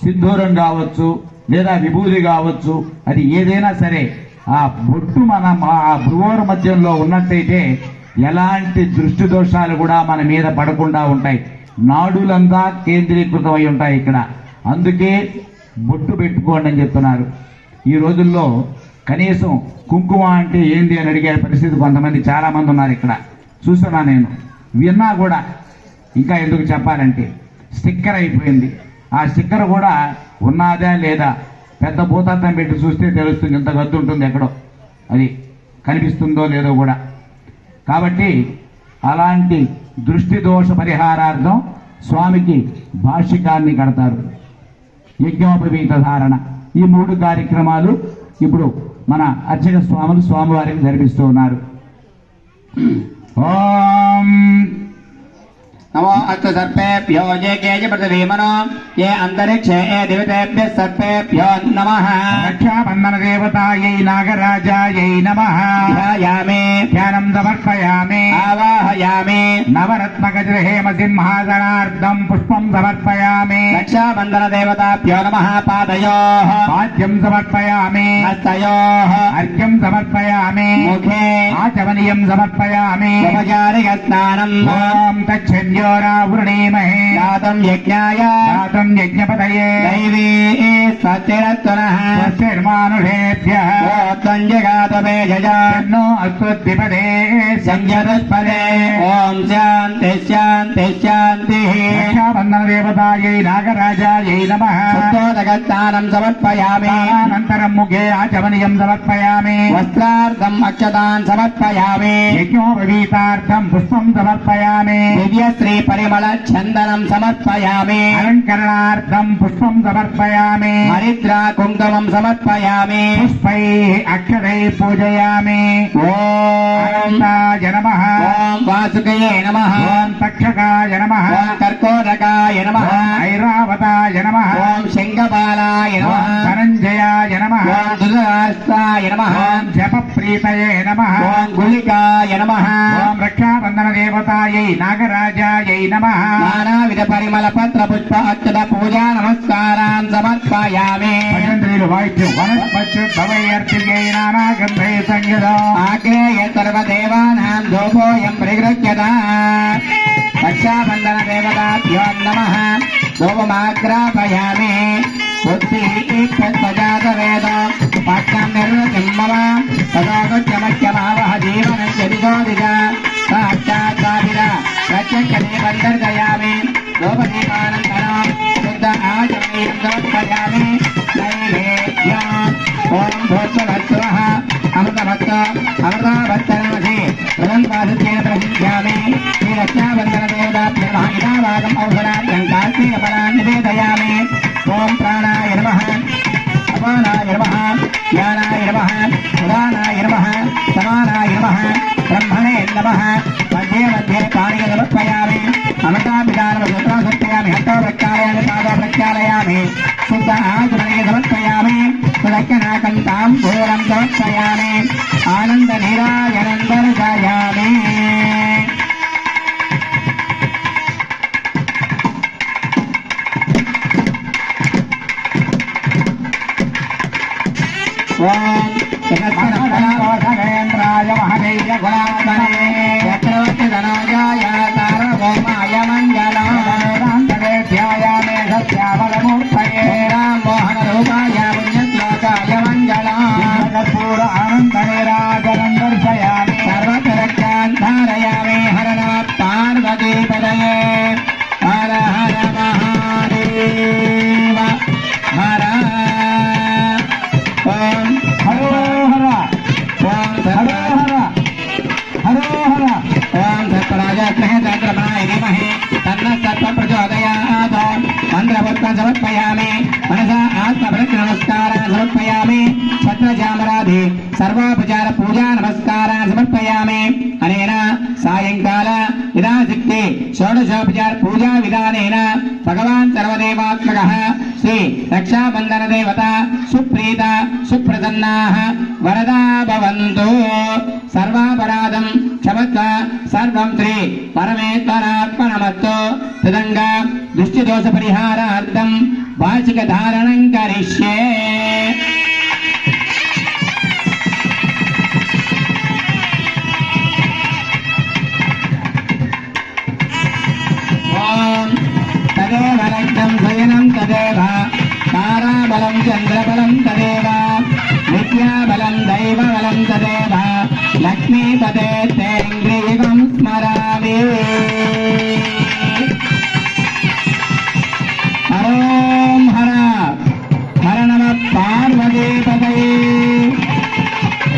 సింధూరం కావచ్చు, లేదా విభూది కావచ్చు, అది ఏదైనా సరే ఆ బొట్టు ఆ భ్రువోర్ మధ్యంలో ఉన్నట్టయితే ఎలాంటి దృష్టి దోషాలు కూడా మన మీద పడకుండా ఉంటాయి. నాడులంతా కేంద్రీకృతమై ఉంటాయి ఇక్కడ. అందుకే బొట్టు పెట్టుకోండి అని చెప్తున్నారు. ఈ రోజుల్లో కనీసం కుంకుమ అంటే ఏంటి అని అడిగే పరిస్థితి కొంతమంది చాలా మంది ఉన్నారు. ఇక్కడ చూస్తున్నా, నేను విన్నా కూడా. ఇంకా ఎందుకు చెప్పాలంటే స్టిక్కర్ అయిపోయింది. ఆ స్టిక్కర్ కూడా ఉన్నదా లేదా పెద్ద భూతార్థం పెట్టి చూస్తే తెలుస్తుంది. ఇంత గద్దు ఉంటుంది, ఎక్కడో అది కనిపిస్తుందో లేదో కూడా. కాబట్టి అలాంటి దృష్టి దోష పరిహారార్థం స్వామికి భాష్యకాన్ని కడతారు. యజ్ఞోపవీత ధారణ, ఈ 3 కార్యక్రమాలు ఇప్పుడు మన అర్చక స్వాములు స్వామివారికి జరిపిస్తూ ఉన్నారు. ఓం नमो अस्तु सर्पेभ्यो ये केज पृथिवीमनो ये अंतरिक्षे ये दिवतेभ्यः सर्पेभ्यो नमः। रक्षाबंधन देवतायै नागराजायै नमः। ध्यायामि ध्यानं समर्पयामि आवाहयामि नवरत्नगजहेम सिंहासनार्धं पुष्पं समर्पयामि। रक्षाबंधन देवताभ्यो नमः। पादयोः पाद्यं समर्पयामि हस्तयोः अर्घ्यं समर्पयामि मुखे आचमनीयं समर्पयामि। उपचारिकस्नानम् ओम तच्छन्यो वृणीमहे दातं यज्ञाय दातं यज्ञपतये दैवी स्वस्तिरत्तनः स्वस्तिर्मानुषेभ्यः गोत्तं जगातवेजया तन्नो अस्तुद्विपदे संयतस्पदे ओम शान्ति शान्ति शान्तिः। रक्षाबन्धन देवतायै नागराजायै नमः। शुद्धोदकस्नानं समर्पयामि। अनन्तरं मुखे आचमनीयं समर्पयामि। वस्त्रार्थम् अक्षतान् समर्पयामि। यज्ञोपवीतार्थं पुष्पं समर्पयामि। दिव्यश्री परिमल चंदनं समर्पयामि। अलङ्करणार्थं पुष्पं समर्पयामि। हरिद्रा कुङ्कुमं समर्पयामि। पुष्पैः अक्षतैः पूजयामि। ओम अनन्ताय नमः। ओम वासुकये नमः। ओम तक्षकाय नमः। ओम कर्कोटकाय नमः। ऐरावताय नमः। ओम शङ्खपालाय नमः। धनञ्जयाय नमः। ओम धृतराष्ट्राय नमः। ओम जपप्रीतये नमः। ओम गुलिकाय नमः। ओम रक्षाबन्धन देवतायै नागराजायै नमः। नानाविध परिमल पत्र पुष्प अक्षत पूजा नमस्कारान् समर्पयामि। भजन्त्रीलु वाद्यं वनस्पत्युद्भवैर्तिकै नानागन्धैः संयुतो आग्नेय सर्वदेवानां धूपोऽयं परिगृह्यता। रक्षाबन्धन देवताभ्यो नमः। धूपमाग्रापयामि। बुद्धिः इत्यजातवेद पाठ्यं निर्वृतिं मम तथोगत्यमत्यमावह जीवनस्य दिशोदिश साक्षात्साधिरा प्रत्यक्षते बन्धर्जयामि। धूपदीपानन्तरं शुद्ध आचमनीयं समर्पयामि। नैवेद्यम् ॐ भूत्वभस्वः अमृतभक्त अमृताभक्तनमसि प्रदन्वासुतेन प्रसिद्ध्यामि। श्रीरक्षाबन्धनदेवताभ्यः नमः। इदावागम् औषधाभ्यं कार्तीकफलान् निवेदयामि। ॐ प्राणाय नमः। अपानाय नमः। ज्ञानाय नमः। उदानाय नमः। समानाय नमः। ब्रह्मणे नमः। मध्ये मध्ये पाणिं समर्पयामि। अमृताभिधानमसूत्रं समर्पयामि। हस्तौ प्रक्षालयामि। पादौ प्रक्षालयामि। शुद्ध आचमनीयं समर्पयामि। सुदक्षिणाकं ताम्बूलं समर्पयामि। आनन्दनीराजनं दर्शयामि। कौशलेन्द्राय महदेय गुणात्मने चक्रवर्ति धनोजाय तारभौमाय मङ्गलम् ध्यायामे सत्यामलमूर्तये राम मोहन रूपाय पुण्यश्लोक पयामि हर नमः पार्वतीपतये हर हर महादेव हर ओम हरो हर ओम हरो हर हरो हर ओम सर्पराजाग्रहे चन्द्रमाय धीमहि तन्नः सर्पः प्रचोदयात् मन्त्रपुष्पं समर्पयामि मनसा आत्मप्रतिनमस्कारान् समर्पयामि छत्रचामराधि सर्वोपचार पूजा नमस्कारान् समर्पयामि अनेन सायंकाल यदाशक्ति षोडशोपचार पूजा विधानेन भगवान् सर्वदेवात्मकः श्री रक्षाबन्धन देवता सुप्रीता सुप्रसन्नाः वरदा भवन्तु सर्वापराधं क्षमत्वा सर्वं श्री परमेश्वरार्पणमस्तु तदङ्ग दुष्टदोष परिहारार्थं वार्षिक धारणं करिष्ये ओम तदेव रक्तं शयनं तदेव ताराबलं चन्द्रबलं तदेव विद्याबलं दैवबलं तदेव लक्ष्मीपदे तेन्द्रियं स्मरामि हरों हर हर नमः पार्वतीपतये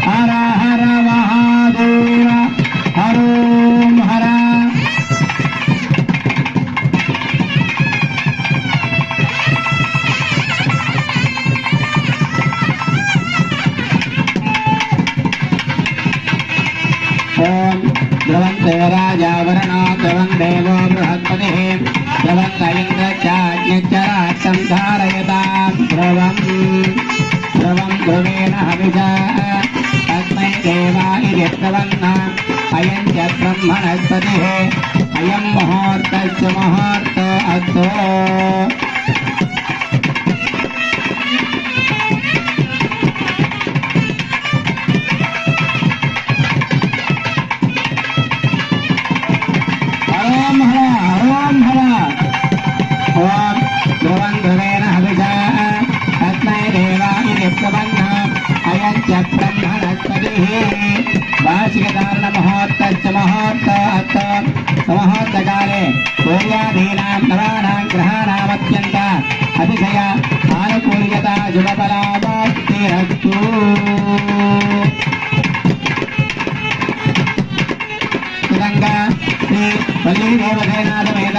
हर हर महादेव हरों हर ओम ध्रुवन्ते राजा वरणो ध्रुवं देवो बृहस्पतिः ध्रुवन्त इन्द्रश्चाग्निश्चराक्षं धारयतां ध्रुवं ध्रुवेण हविषा तस्मै देवा इति ध्रुवन्न अयं च ब्रह्मणस्पतिः अयं मुहूर्तस्य मुहूर्तो अस्तु ओम हर ओम ध्रुवं ध्रुवेण हविषा तस्मै देवा इति ध्रुवन्न अयं च ब्रह्मणस्पतिः वार्षिकधारण मुहूर्तस्य मुहूर्तो अस्तु मुहूर्तकाले सूर्यादीनां नवानां ग्रहाणामत्यन्त अतिशय आनुकूल्यता शुभफलावाप्तिरस्तु सुगंगा श्री वल्ली देवसेनासमेत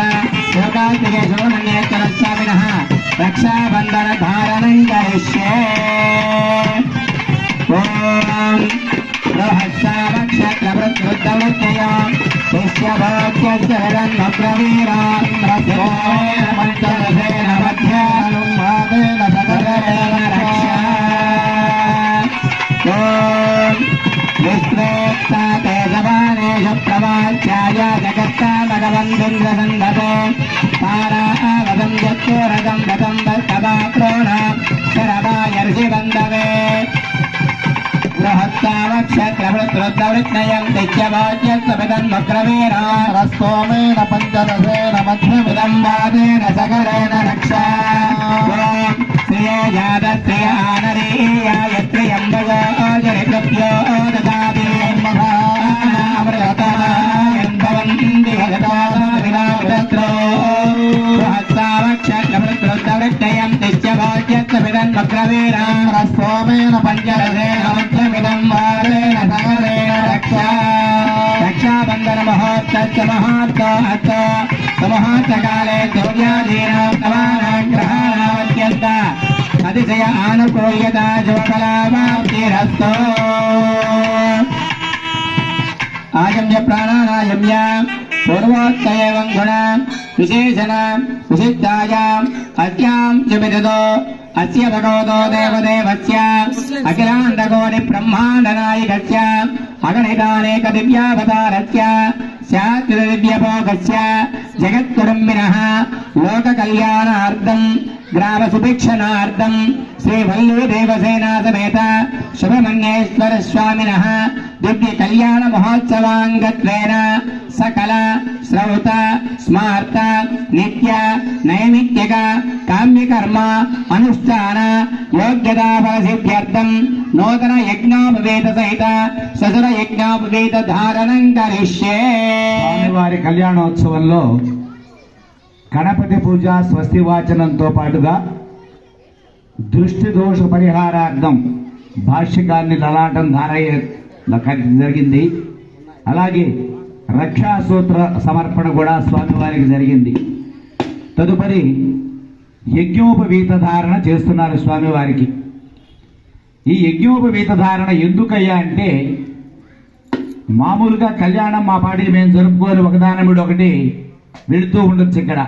शिवकार्तिके सुब्रह्मण्येश्वरस्वामिनः रक्षाबन्धन धारणं करिष्ये ओम बृहस्सावक्षत्रवृत्तवृत्तयो शिष्य भोज्यस्य रन्नप्रवीरान् रथोमेन मन्त्ररथेन मध्यानुमादेन सकलेन रक्षा ओम विश्वेत्ता ते जवानेषु प्रवाच्याय जगत्ता भगवन्दिन्द्रसन्धते तारावदं यत्तोरदं रतं वस्तवाप्रोण शरवायर्षिबन्धवे बृहत्सावक्षत्रवृत्तवृत्तयं दिश्यभोज्यस्वपितन्मग्रवीरा रस्तोमेन पञ्चदशेन मध्यमिदं वादेन सकलेन रक्षा श्रिये जातश्रिय आनरीयायत्र्यम्बयो जरितृभ्यो ददाति अमृततायन्भवन्ति भगताविनावितत्रो बृहत्सावक्षत्रवृत्तवृत्तयं दिश्यभोज्यस्वपितन्मग्रवीरा रस्तोमेन पञ्चदशेन मध्यमिदं वादेन सकलेन रक्षा रक्षाबन्धन मुहूर्तस्य मुहूर्तो अस्तु सुमुहूर्तकाले सूर्यादीनां नवानां ग्रहाणामत्यन्त अतिशय आनुकूल्यता शुभफलावाप्तिरस्तु आयम्य प्राणानायम्य पूर्वोक्तयेवं गुणां विशेषणां विशिष्टायाम् अस्यां च विदतो अस्य भगवतो देवदेवस्य अखिलाण्डकोटिब्रह्माण्डनायकस्य अगणितानेकदिव्यावतारस्य स्याद्दिव्यभोगस्य जगत्कुटुम्बिनः लोककल्याणार्थं ग्रामसुभिक्षणार्थं श्रीवल्लूदेवसेनासमेत सुब्रह्मण्येश्वरस्वामिनः దుర్గి కళ్యాణ మహోత్సవాంగత్వేన సకల శ్రౌత స్మార్త నిత్య నైమిత్తిక కామ్యకర్మ అనుష్ఠాన యోగ్యతా ఫలసిద్ధ్యర్థం నూతన యజ్ఞోపవేత సహిత ససుర యజ్ఞోపవేత ధారణం కరిష్యే. స్వామివారి కళ్యాణోత్సవంలో గణపతి పూజ స్వస్తి వాచనంతో పాటుగా దృష్టి దోష పరిహారార్థం భాష్యకాన్ని లలాటం జరిగింది. అలాగే రక్షాసూత్ర సమర్పణ కూడా స్వామివారికి జరిగింది. తదుపరి యజ్ఞోపవీత ధారణ చేస్తున్నారు స్వామివారికి. ఈ యజ్ఞోపవీత ధారణ ఎందుకయ్యా అంటే, మామూలుగా కళ్యాణం మా పాటికి మేము జరుపుకొని ఒకదానముడు ఒకటి వెళుతూ ఉండొచ్చు ఇక్కడ.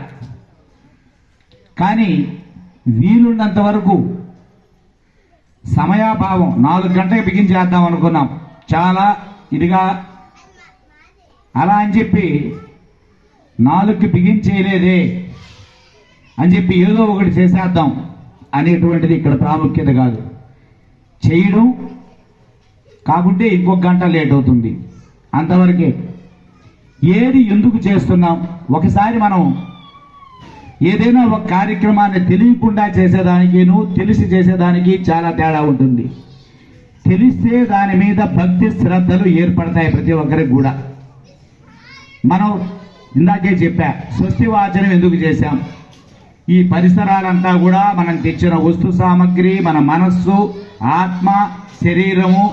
కానీ వీలున్నంత వరకు సమయాభావం 4 గంటలకు బిగించేద్దాం అనుకున్నాం. చాలా ఇదిగా అలా అని చెప్పి 4కి బిగించేయలేదే అని చెప్పి ఏదో ఒకటి చేసేద్దాం అనేటువంటిది ఇక్కడ ప్రాముఖ్యత కాదు. చేయడం కాకుంటే ఇంకొక గంట లేట్ అవుతుంది, అంతవరకే. ఏది ఎందుకు చేస్తున్నాం, ఒకసారి మనం ఏదైనా ఒక కార్యక్రమాన్ని తెలియకుండా చేసేదానికిను తెలిసి చేసేదానికి చాలా తేడా ఉంటుంది. తెలిస్తే దాని మీద భక్తి శ్రద్ధలు ఏర్పడతాయి ప్రతి ఒక్కరికి కూడా. మనం ఇందాకే చెప్పా, స్వస్తి వాచనం ఎందుకు చేశాం? ఈ పరిసరాలంతా కూడా మనం తెచ్చిన వస్తు సామగ్రి, మన మనస్సు, ఆత్మ, శరీరము,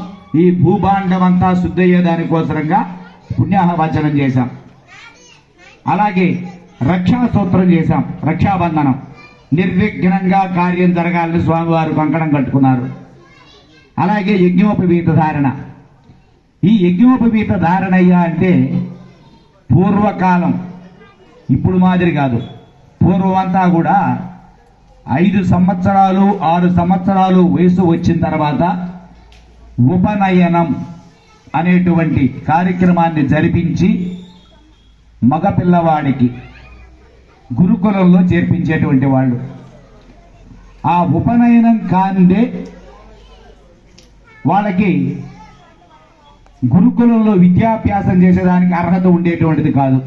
ఈ భూభాండం అంతా శుద్ధయ్యే దానికోసరంగా పుణ్యాహవచనం చేశాం. అలాగే రక్షాసూత్రం చేశాం, రక్షాబంధనం. నిర్విఘ్నంగా కార్యం జరగాలని స్వామివారు కంకణం కట్టుకున్నారు. అలాగే యజ్ఞోపవీత ధారణ. ఈ యజ్ఞోపవీత ధారణ అయ్యా అంటే పూర్వకాలం, ఇప్పుడు మాదిరి కాదు. పూర్వమంతా కూడా 5 సంవత్సరాలు 6 సంవత్సరాలు వయసు వచ్చిన తర్వాత ఉపనయనం అనేటువంటి కార్యక్రమాన్ని జరిపించి మగపిల్లవాడికి గురుకులంలో చేర్పించేటువంటి వాళ్ళు. ఆ ఉపనయనం కాందే వాళ్ళకి గురుకులంలో విద్యాభ్యాసం చేసేదానికి అర్హత ఉండేటువంటిది కాదు.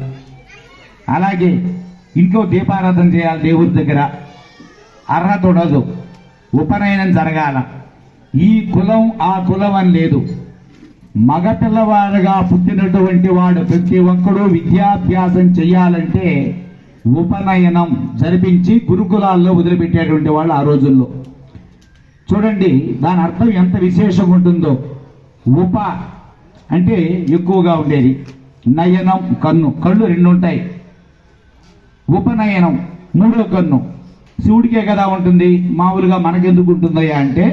అలాగే ఇంట్లో దీపారాధన చేయాలి, దేవుడి దగ్గర అర్హత ఉండదు. ఉపనయనం జరగాల. ఈ కులం ఆ కులం అని లేదు. మగపిల్లవాడుగా పుట్టినటువంటి వాడు ప్రతి ఒక్కడూ విద్యాభ్యాసం చేయాలంటే ఉపనయనం జరిపించి గురుకులాల్లో వదిలిపెట్టేటువంటి వాళ్ళు ఆ రోజుల్లో. చూడండి దాని అర్థం ఎంత విశేషంగా ఉంటుందో. ఉప అంటే ఎక్కువగా ఉండేది, నయనం కన్ను, కళ్ళు 2 ఉంటాయి. ఉపనయనం 3వ కన్ను శివుడికే కదా ఉంటుంది, మామూలుగా మనకెందుకు ఉంటుందయ్యా అంటే,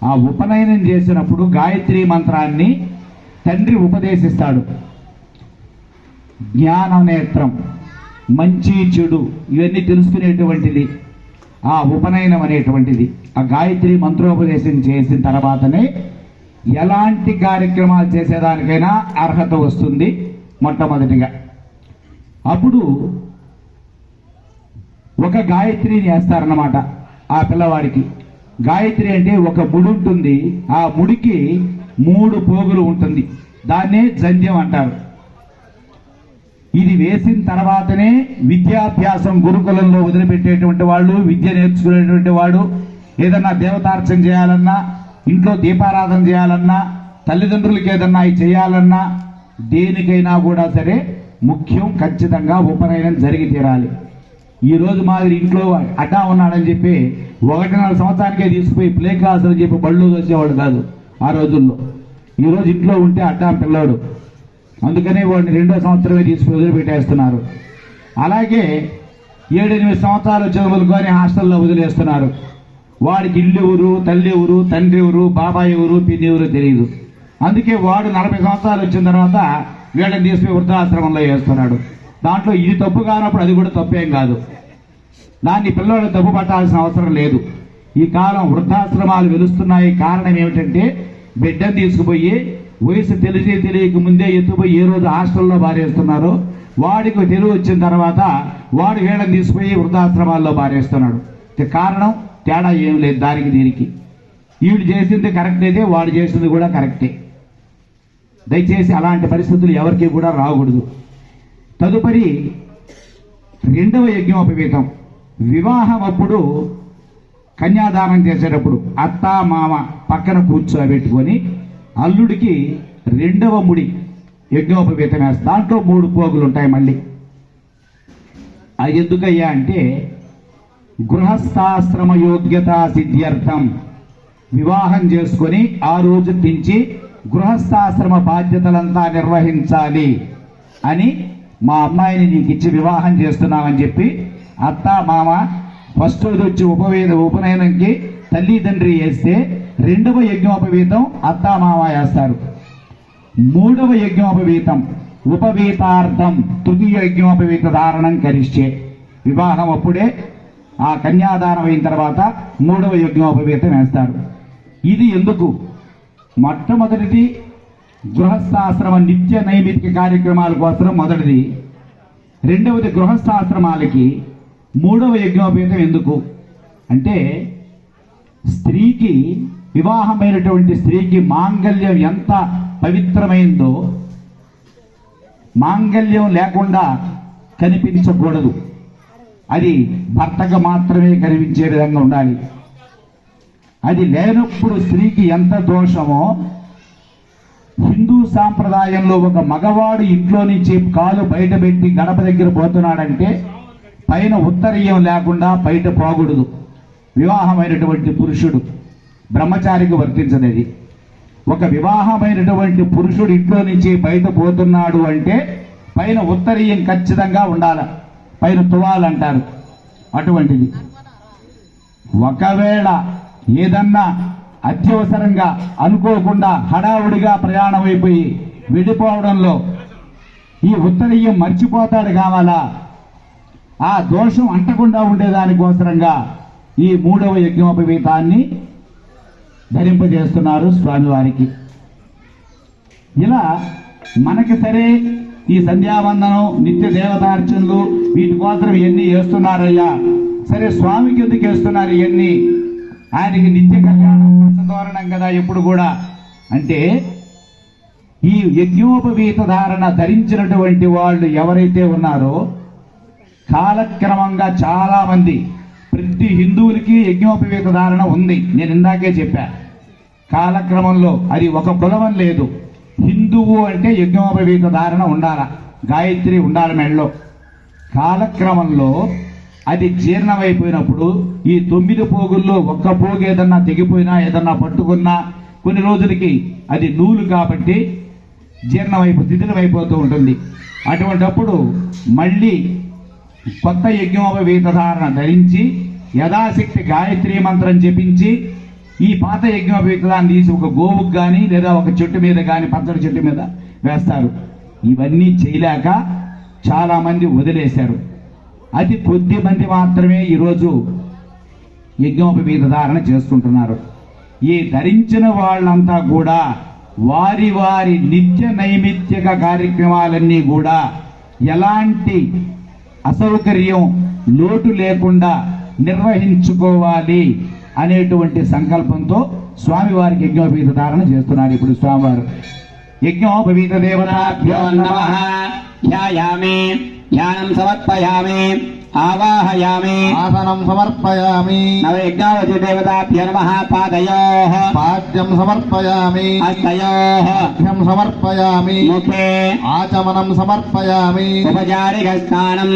ఆ ఉపనయనం చేసినప్పుడు గాయత్రి మంత్రాన్ని తండ్రి ఉపదేశిస్తాడు. జ్ఞాన నేత్రం, మంచి చెడు ఇవన్నీ తెలుసుకునేటువంటిది ఆ ఉపనయనం అనేటువంటిది. ఆ గాయత్రి మంత్రోపదేశం చేసిన తర్వాతనే ఎలాంటి కార్యక్రమాలు చేసేదానికైనా అర్హత వస్తుంది మొట్టమొదటిగా. అప్పుడు ఒక గాయత్రిని వేస్తారన్నమాట ఆ పిల్లవాడికి. గాయత్రి అంటే ఒక ముడి ఉంటుంది, ఆ ముడికి 3 పోగులు ఉంటుంది, దాన్నే జంధ్యం అంటారు. ఇది వేసిన తర్వాతనే విద్యాభ్యాసం గురుకులంలో వదిలిపెట్టేటువంటి వాళ్ళు, విద్య నేర్చుకునేటువంటి వాడు ఏదన్నా దేవతార్చన చేయాలన్నా, ఇంట్లో దీపారాధన చేయాలన్నా, తల్లిదండ్రులకి ఏదన్నా చేయాలన్నా, దేనికైనా కూడా సరే ముఖ్యం ఖచ్చితంగా ఉపనయనం జరిగి తీరాలి. ఈ రోజు మాదిరి ఇంట్లో అడ్డా ఉన్నాడని చెప్పి 1.5 సంవత్సరానికే తీసుకుపోయి ప్లే క్లాస్ అని చెప్పి బళ్ళు వచ్చేవాడు కాదు ఆ రోజుల్లో. ఈరోజు ఇంట్లో ఉంటే అడ్డా పిల్లాడు, అందుకనే వాడిని 2వ సంవత్సరమే తీసుకుని వదిలిపెట్టేస్తున్నారు. అలాగే 7-8 సంవత్సరాలు చదువులుకొని హాస్టల్లో వదిలేస్తున్నారు. వాడికి ఇల్లు ఎవరు, తల్లి ఎవరు, తండ్రి ఎవరు, బాబాయ్ ఎవరు, పిన్ని ఎవరు తెలియదు. అందుకే వాడు 40 సంవత్సరాలు వచ్చిన తర్వాత వీళ్ళని తీసుకుని వృద్ధాశ్రమంలో వేస్తున్నాడు. దాంట్లో ఇది తప్పు కానప్పుడు అది కూడా తప్పేం కాదు. దాన్ని పిల్లలు తప్పు పట్టాల్సిన అవసరం లేదు. ఈ కాలం వృద్ధాశ్రమాలు వెలుస్తున్నాయి. కారణం ఏమిటంటే, బిడ్డను తీసుకుపోయి వయసు తెలియక ముందే ఎత్తుపోయి ఏ రోజు హాస్టల్లో బారేస్తున్నారో, వాడికి తెలివి వచ్చిన తర్వాత వాడు వీళ్ళని తీసుకుపోయి వృద్ధాశ్రమాల్లో బారేస్తున్నాడు. కారణం తేడా ఏం లేదు దానికి దీనికి. వీడు చేసింది కరెక్ట్ అయితే వాడు చేసింది కూడా కరెక్టే. దయచేసి అలాంటి పరిస్థితులు ఎవరికి కూడా రాకూడదు. తదుపరి రెండవ యజ్ఞోపవీతం. వివాహం అప్పుడు కన్యాదానం చేసేటప్పుడు అత్త మామ పక్కన కూర్చోబెట్టుకొని అల్లుడికి రెండవ ముడి యజ్ఞోపవీతం వేస్తారు. దాంట్లో 3 పోగులు ఉంటాయి. మళ్ళీ అది ఎందుకయ్యా అంటే గృహస్థాశ్రమ యోగ్యత సిద్ధ్యర్థం. వివాహం చేసుకొని ఆ రోజు నుంచి గృహస్థాశ్రమ బాధ్యతలంతా నిర్వహించాలి అని మా అమ్మాయిని నీకు ఇచ్చి వివాహం చేస్తున్నామని చెప్పి అత్త మామ ఫస్ట్ రోజు వచ్చి ఉపనయనంకి తల్లిదండ్రి వేస్తే రెండవ యజ్ఞోపవీతం అత్త మామ వేస్తారు. మూడవ యజ్ఞోపవీతం ఉపవీతార్థం తృతీయ యజ్ఞోపవీత ధారణం కరిష్టే. వివాహం అప్పుడే ఆ కన్యాదానం అయిన తర్వాత మూడవ యజ్ఞోపవీతం వేస్తారు. ఇది ఎందుకు? మొట్టమొదటిది గృహస్థాశ్రమ నిత్య నైమిత్తిక కార్యక్రమాల కోసం మొదటిది. రెండవది గృహస్థాశ్రమాలకి మూడవ యజ్ఞోపవీతం ఎందుకు అంటే స్త్రీకి, వివాహమైనటువంటి స్త్రీకి మాంగళ్యం ఎంత పవిత్రమైందో మాంగళ్యం లేకుండా కనిపించకూడదు. అది భర్తకు మాత్రమే కనిపించే విధంగా ఉండాలి. అది లేనప్పుడు స్త్రీకి ఎంత దోషమో, హిందూ సాంప్రదాయంలో ఒక మగవాడు ఇంట్లో నుంచి కాలు బయట పెట్టి గడప దగ్గర పోతున్నాడంటే పైన ఉత్తరీయం లేకుండా బయట పోకూడదు. వివాహమైనటువంటి పురుషుడు బ్రహ్మచారికి వర్తించదది. ఒక వివాహమైనటువంటి పురుషుడు ఇంట్లో నుంచి బయట పోతున్నాడు అంటే పైన ఉత్తరీయం ఖచ్చితంగా ఉండాలి. పైన తువాలంటారు అటువంటిది. ఒకవేళ ఏదన్నా అత్యవసరంగా అనుకోకుండా హడావుడిగా ప్రయాణం అయిపోయి విడిపోవడంలో ఈ ఉత్తరీయం మర్చిపోతాడు కావాలా, ఆ దోషం అంటకుండా ఉండేదానికోసరంగా ఈ మూడవ యజ్ఞోపవీతాన్ని ధరింపజేస్తున్నారు స్వామివారికి. ఇలా మనకి సరే ఈ సంధ్యావందనం నిత్య దేవతార్చనలు వీటి కోసం ఇవన్నీ వేస్తున్నారయ్యా, సరే స్వామికి ఎందుకు వేస్తున్నారు ఇవన్నీ? ఆయనకి నిత్య కళ్యాణం తోరణం కదా ఎప్పుడు కూడా అంటే ఈ యజ్ఞోపవీత ధారణ ధరించినటువంటి వాళ్ళు ఎవరైతే ఉన్నారో కాలక్రమంగా చాలా మంది, ప్రతి హిందువులకి యజ్ఞోపవీత ధారణ ఉంది. నేను ఇందాకే చెప్పా, కాలక్రమంలో అది ఒక కులమం లేదు. హిందువు అంటే యజ్ఞోపవీత ధారణ ఉండాల, గాయత్రి ఉండాలి మెళ్ళలో. కాలక్రమంలో అది జీర్ణమైపోయినప్పుడు ఈ 9 పోగుల్లో ఒక్క పోగు ఏదన్నా తెగిపోయినా ఏదన్నా పట్టుకున్నా కొన్ని రోజులకి అది నూలు కాబట్టి శిథిలమైపోతూ ఉంటుంది. అటువంటప్పుడు మళ్ళీ కొత్త యజ్ఞోపవీత ధారణ ధరించి యథాశక్తి గాయత్రీ మంత్రం జపించి ఈ పాత యజ్ఞోపవీతాన్ని తీసి ఒక గోవుకు కానీ లేదా ఒక చెట్టు మీద కానీ పచ్చడి చెట్టు మీద వేస్తారు. ఇవన్నీ చేయలేక చాలా మంది వదిలేశారు. అతి కొద్ది మంది మాత్రమే ఈరోజు యజ్ఞోపవీత ధారణ చేసుకుంటున్నారు. ఈ ధరించిన వాళ్ళంతా కూడా వారి వారి నిత్య నైమిత్తిక కార్యక్రమాలన్నీ కూడా ఎలాంటి అసౌకర్యం లోటు లేకుండా నిర్వహించుకోవాలి అనేటువంటి సంకల్పంతో స్వామివారికి యజ్ఞోపవీత ధారణ చేస్తున్నారు. ఇప్పుడు స్వామివారు యజ్ఞోపవీత దేవతాభ్యో నమః ధ్యాయామి, ధ్యానం సమర్పయామి, ఆవాహయామి, ఆసనం సమర్పయామి, నవయజ్ఞావతి దేవతాభ్యో నమః పాదయోః, పాద్యం సమర్పయామి, హస్తయోః, అర్ఘ్యం సమర్పయామి, ముఖే ఆచమనం సమర్పయామి, ఉపచారిక స్నానం,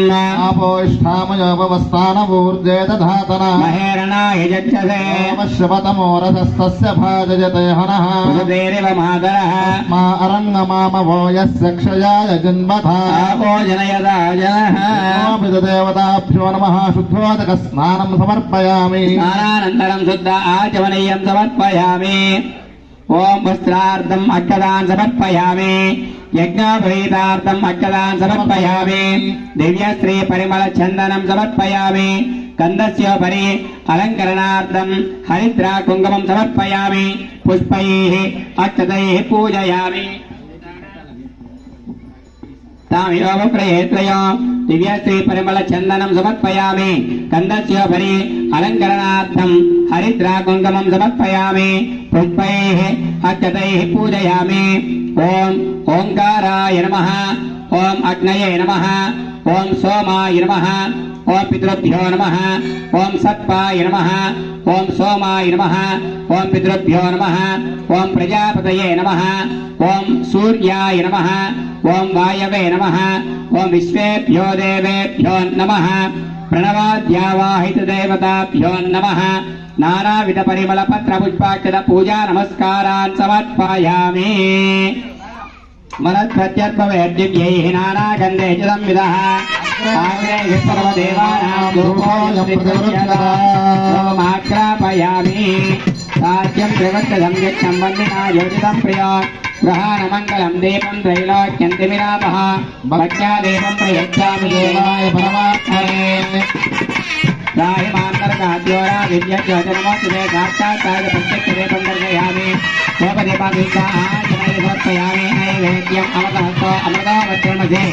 ఆపోష్ఠామయోపవస్థానమూర్జే దధాతన, మహేరణాయ యజ్జసే, అవశ్యపతమోరసస్తస్య భాజయతే హనః, ఉదదేరివ మాతరః, మా అరంగమామవో యస్య క్షయాయ జన్మథా, ఆపోజనయదాజనః, దేవతాభ్యో నమః శుద్ధోదక స్నానం సమర్పయామి, స్నానానంతరం శుద్ధ ఆచమనీయం సమర్పయామి, ఓం వస్త్రార్థం అక్షదాన్ సమర్పయామి, యజ్ఞోపవీతార్థం అక్షదాన్ సమర్పయామి, దివ్యశ్రీ పరిమళ చందనం సమర్పయామి, గంధస్యోపరి అలంకరణార్థం హరిద్రా కుంకుమం సమర్పయామి, పుష్పైః అక్షతైః పూజయామి. తామివ ప్రయేత్రయో దివ్యశ్రీ పరిమళ చందనం సమర్పయామి, గంధస్యోపరి అలంకరణార్థం హరిద్రా కుంకుమం సమర్పయామి, పుష్పైః అక్షతైః పూజయామి. ఓం ఓంకారాయ నమః ఓం అగ్నయే నమః ఓం సోమాయ నమః ఓం పితృభ్యో నమః ఓం సత్పాయ నమః ఓం సోమాయ నమః ఓం పితృభ్యో నమః ఓం ప్రజాపతయే నమః ఓం సూర్యాయ నమః ఓం వాయవే నమః ఓం విశ్వేభ్యో దేవేభ్యో నమః ప్రణవాద్యావాహిత దేవతాభ్యో నమః నానావిధ పరిమళ పత్ర పుష్పాక్షర పూజా నమస్కారాన్ సమర్పయామి మనత్ప్రత్యర్పవేద్యైః నానాగంధే చ సంవిదః ఆగ్నేయ సర్వదేవానాం ధూపోయం ప్రతిగృహ్యతామాగ్రాపయామి సాధ్యం త్రివర్గం యజ్ఞం వందినా యోజితం ప్రియా గ్రహాణమంగళం దీపం త్రైలోక్యంతిమిరాపః భక్త్యాదీపం ప్రయచ్ఛామి దేవాయ పరమాత్మనే రాహిమాంతర్గాద్యోరా దివ్యజ్యోతిర్మోస్తుతే సాక్షాత్కార ప్రత్యక్షదీపం దర్శయామి కోపదీపాదిష్టాచమయ సమర్పయామి నైవేద్యం అమృతహస్తో అమృతోపత్రమసే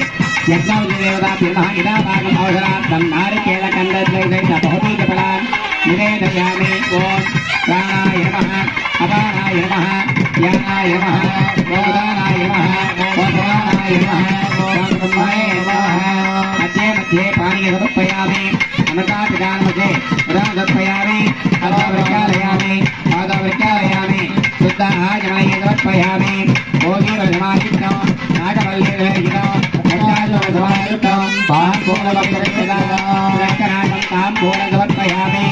యజ్ఞవిధిదేవతాభ్యः ఇదాభాగం అవసరార్థం నారికేళకండద్వైతైత బహుబీజఫలాన్ నివేదయామి ఓం ప్రాణాయ నమః అపానాయ నమః జ్ఞానాయ నమః ఉదానాయ నమః ఓం సమానాయ నమః ఓం బ్రహ్మాయ నమః మధ్యే మధ్యే పానీయ సమర్పయామి అమృతాపిదానమసే ఉదాన సమర్పయామి అర్ధవృక్షాలయామి పాదవృక్షాలయామి శుద్ధ ఆచమనీయ సమర్పయామి భోగీరజమాచిత్తం నాగవల్లీరవేదితం దక్షాచమసమాయుక్తం తాంబూలభక్తరక్షణాకం తాంబూల సమర్పయామి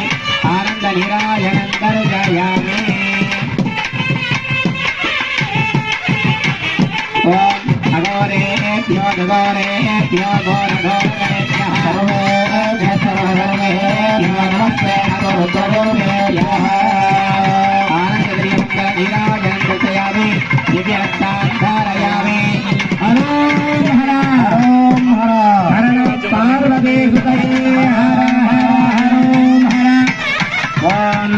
ఆనంద నీరాజనం దర్శయామి ఓం అఘోరేభ్యో ఘోరేభ్యో ఘోరఘోరేభ్యః సర్వేభ్యః నమస్తే రుద్రగోభ్యః ఆనందద్రియమంగళ నీరాజనం దర్శయామి దివ్యరక్తాన్ ధారయామి హరోం హర హరోం హర హర పార్వతీసుతయే హర హరోం హర ఓం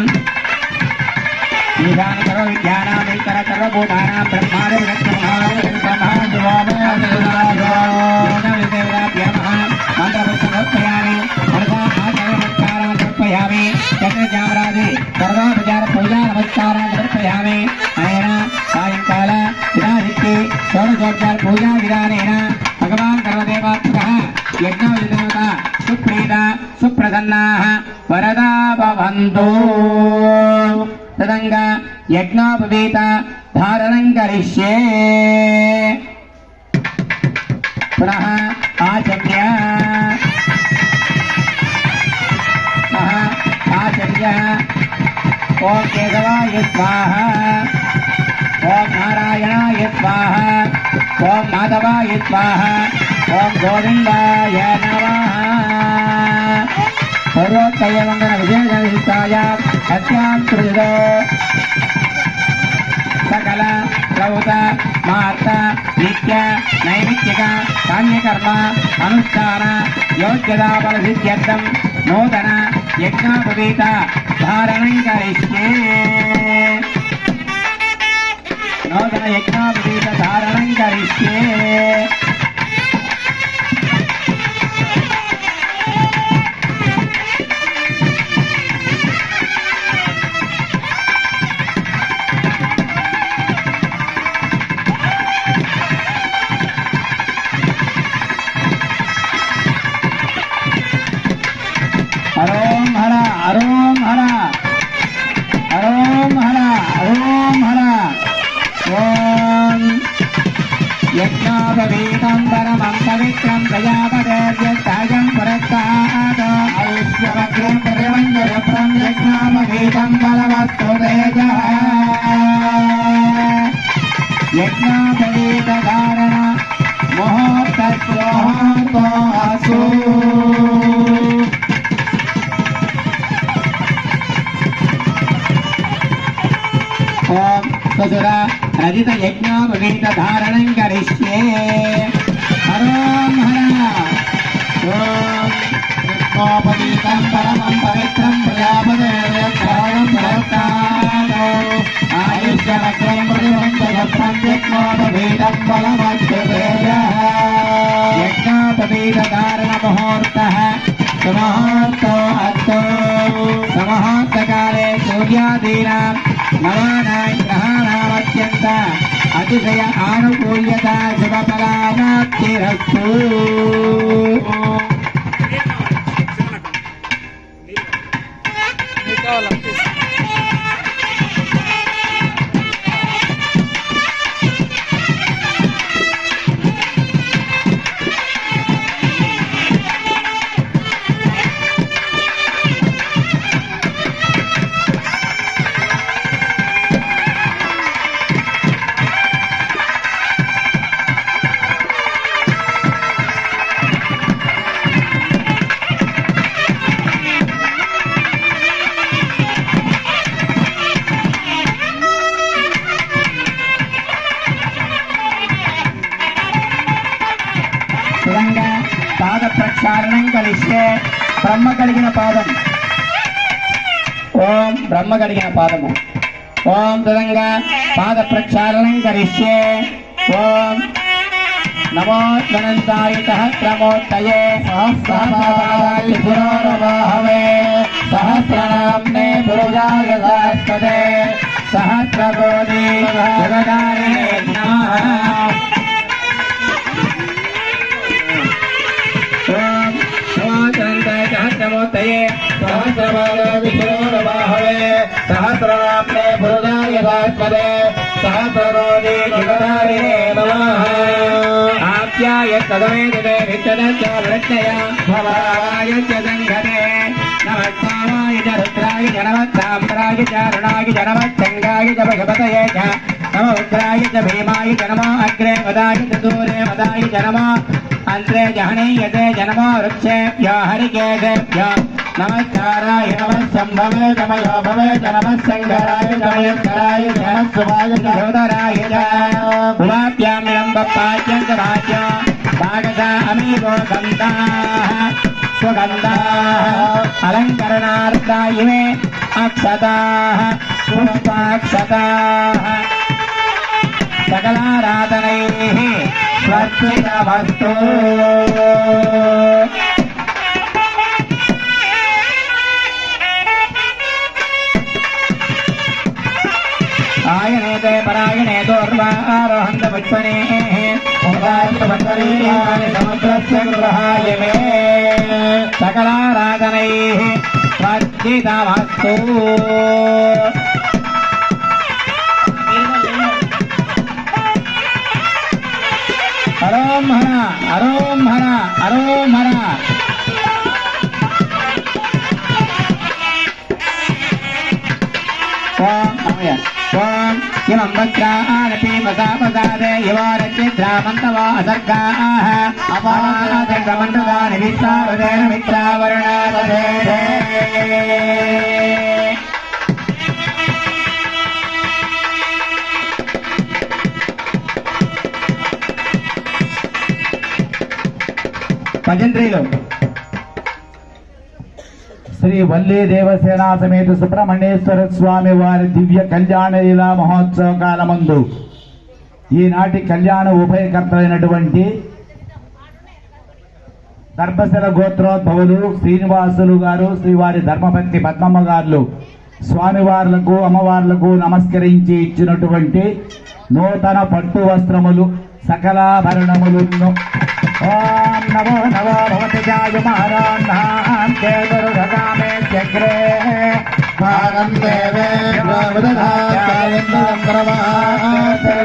ఈశాని సర్వ విద్యానామితర సర్వభూతానాం బ్రహ్మాండ సమర్పయామి సమర్పయామి చంద్రజామరాజి సర్వాపచార పూజా నమస్కారాన్ని సమర్పయామి ఆయన సాయంకాల విరాజిత్తి షోడశోపచార పూజా విధానేన భగవాన్ సర్వదేవాత్మకః యజ్ఞవిధిదేవత సుప్రీత సుప్రసన్నాః వరదా భవంతు తదంగా యజ్ఞోపవీత ధారణం కరిష్యే పునః ఆచర్య ఆచర్య ఓం కేశవాయ స్వాహ ఓం నారాయణాయ స్వాహ ఓం మాధవాయ స్వాహ ఓం గోవిందాయ నమః సర్వోత్తయమంగళ విజయగణితాయ సత్యాం కృదో సకల ప్రౌత మార్త నిత్య నైమిత్తిక కామ్యకర్మ అనుష్ఠాన యోగ్యతా బల సిద్ధ్యర్థం నూతన యజ్ఞోపవీత ధారణం కరిష్యే నూతన యజ్ఞోపవీత ధారణం కరిష్యే హరోం హర హరోం హర హరోం హర హరోం హర ఓం యజ్ఞోపవీతం పరమం పవిత్రం ప్రజాపతేర్యస్తాయం పురస్తాత్ ఆయుష్యవగ్రం ప్రతివంజరప్రం యజ్ఞోపవీతం బలవస్తు తేజః యజ్ఞోపవీత ధారణ ముహూర్తస్యోహో అసు ఓం సుసుర రజిత యజ్ఞోపవీత ధారణం కరిష్యే హరోం హర ఓం యజ్ఞోపవీతం పరమం పవిత్రం ప్రజాపతేర్యస్తాయం పురస్తాత్ ఆయుష్యవగ్రం ప్రతివంజరప్రం యజ్ఞోపవీతం బలవస్తు తేజః యజ్ఞోపవీత ధారణ ముహూర్తః సుముహూర్తో అస్తు సమహూర్తకాలే సూర్యాదీనాం నవానాం గ్రహాణామత్యంత అతిశయ ఆనుకూల్యత శుభఫలానాప్తిరస్తు. సురంగా పాద ప్రక్షాళనం కలిస్తే బ్రహ్మ కలిగిన పాదం. ఓం బ్రహ్మ కలిగిన పాదము. ఓం సురంగా పాద ప్రక్షాళనం కలిస్తే ఓం నమో ధనంతాయ సహస్రమూర్తయే సహస్రపాదాయ పురోరవాహవే సహస్రనామ్నే పురుషాయ సహస్రదే సహస్రకోటి జగదారిణే నమః. सहस्रमूर्तये सहस्रपादाय सहस्रनाम्ने पुरुषाय सहस्रदे सहस्रकोटि जगदारिणे नमः. आप्याय तदमेतदे वित्तदस्य वृत्तया भवाय च संघते नमः स्वामाय च रुद्राय च नमः साम्राय च अरुणाय च नमः चङ्गाय च भगवतये च नमः उग्राय च भीमाय च नमः अग्रे वदाय च दूरे वदाय च नमः अंतरे जहनीयते जन्मो वृक्षेभ्यो हरिकेशेभ्यो नमस्काराय नमः शम्भवे नमयो भवे च नमः शङ्कराय नमस्काराय नमः सुभाय च जोदराय च उवाभ्यां विलम्बपाच्यं च भाज्यो भागसा अमीवो गन्धाः सुगन्धाः अलङ्करणार्था इमे अक्षताः पुष्पाक्षताः सकलाराधनैः स्वस्तितमस्तु. आयनेते परायणे दोर्वारोहन्त पुष्पणेः समुद्रस्य गृहाय मे सकलाराधनैः स्वस्तितमस्तु. हरों हरा हरों हरा हरों हरा. ओम इमं वज्राणपि मसापसादे युवारचिद्रामन्तवा असर्गाः अपादग्रमण्डलानि विश्वावदेन मित्रावरुणावधेः. భజంత్రీలు శ్రీ వల్లి దేవసేన సమేత సుబ్రహ్మణ్యేశ్వర స్వామి వారి దివ్య కళ్యాణ లీలా మహోత్సవ కాలమందు ఈనాటి కళ్యాణ ఉభయకర్తలైనటువంటి దర్భశర గోత్రోద్భవులు శ్రీనివాసులు గారు శ్రీవారి ధర్మపత్ని పద్మమ్మ గారు స్వామివార్లకు అమ్మవార్లకు నమస్కరించి ఇచ్చినటువంటి నూతన పట్టు వస్త్రములు సకలాభరణములను ఓం నమో నమో భవతి జాయమానాం కేతురుధగామే చక్రే భాగం దేవేభ్యో విదధాత్యేంద్రం ప్రవాహతే.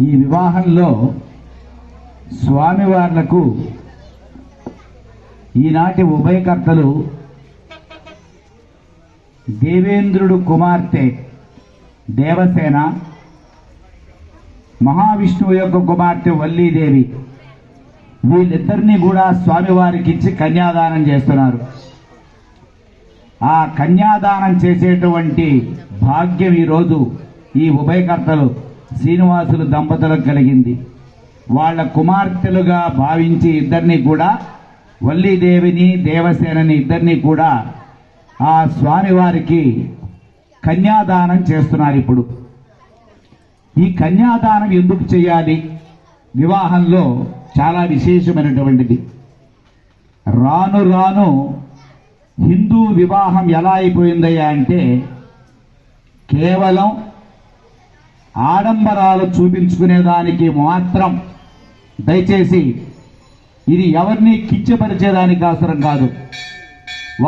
ఈ వివాహంలో స్వామివార్లకు ఈనాటి ఉభయకర్తలు దేవేంద్రుడు కుమార్తె దేవసేన, మహావిష్ణువు యొక్క కుమార్తె వల్లీదేవి, వీళ్ళిద్దరినీ కూడా స్వామివారికి ఇచ్చి కన్యాదానం చేస్తున్నారు. ఆ కన్యాదానం చేసేటువంటి భాగ్యం ఈరోజు ఈ ఉభయకర్తలు శ్రీనివాసులు దంపతులకు కలిగింది. వాళ్ళ కుమార్తెలుగా భావించి ఇద్దరిని కూడా, వల్లీదేవిని దేవసేనని ఇద్దరిని కూడా ఆ స్వామివారికి కన్యాదానం చేస్తున్నారు. ఇప్పుడు ఈ కన్యాదానం ఎందుకు చేయాలి? వివాహంలో చాలా విశేషమైనటువంటిది. రాను రాను హిందూ వివాహం ఎలా అయిపోయిందయ్యా అంటే కేవలం ఆడంబరాలు చూపించుకునేదానికి మాత్రం. దయచేసి ఇది ఎవరిని కించపరిచేదానికి అవసరం కాదు.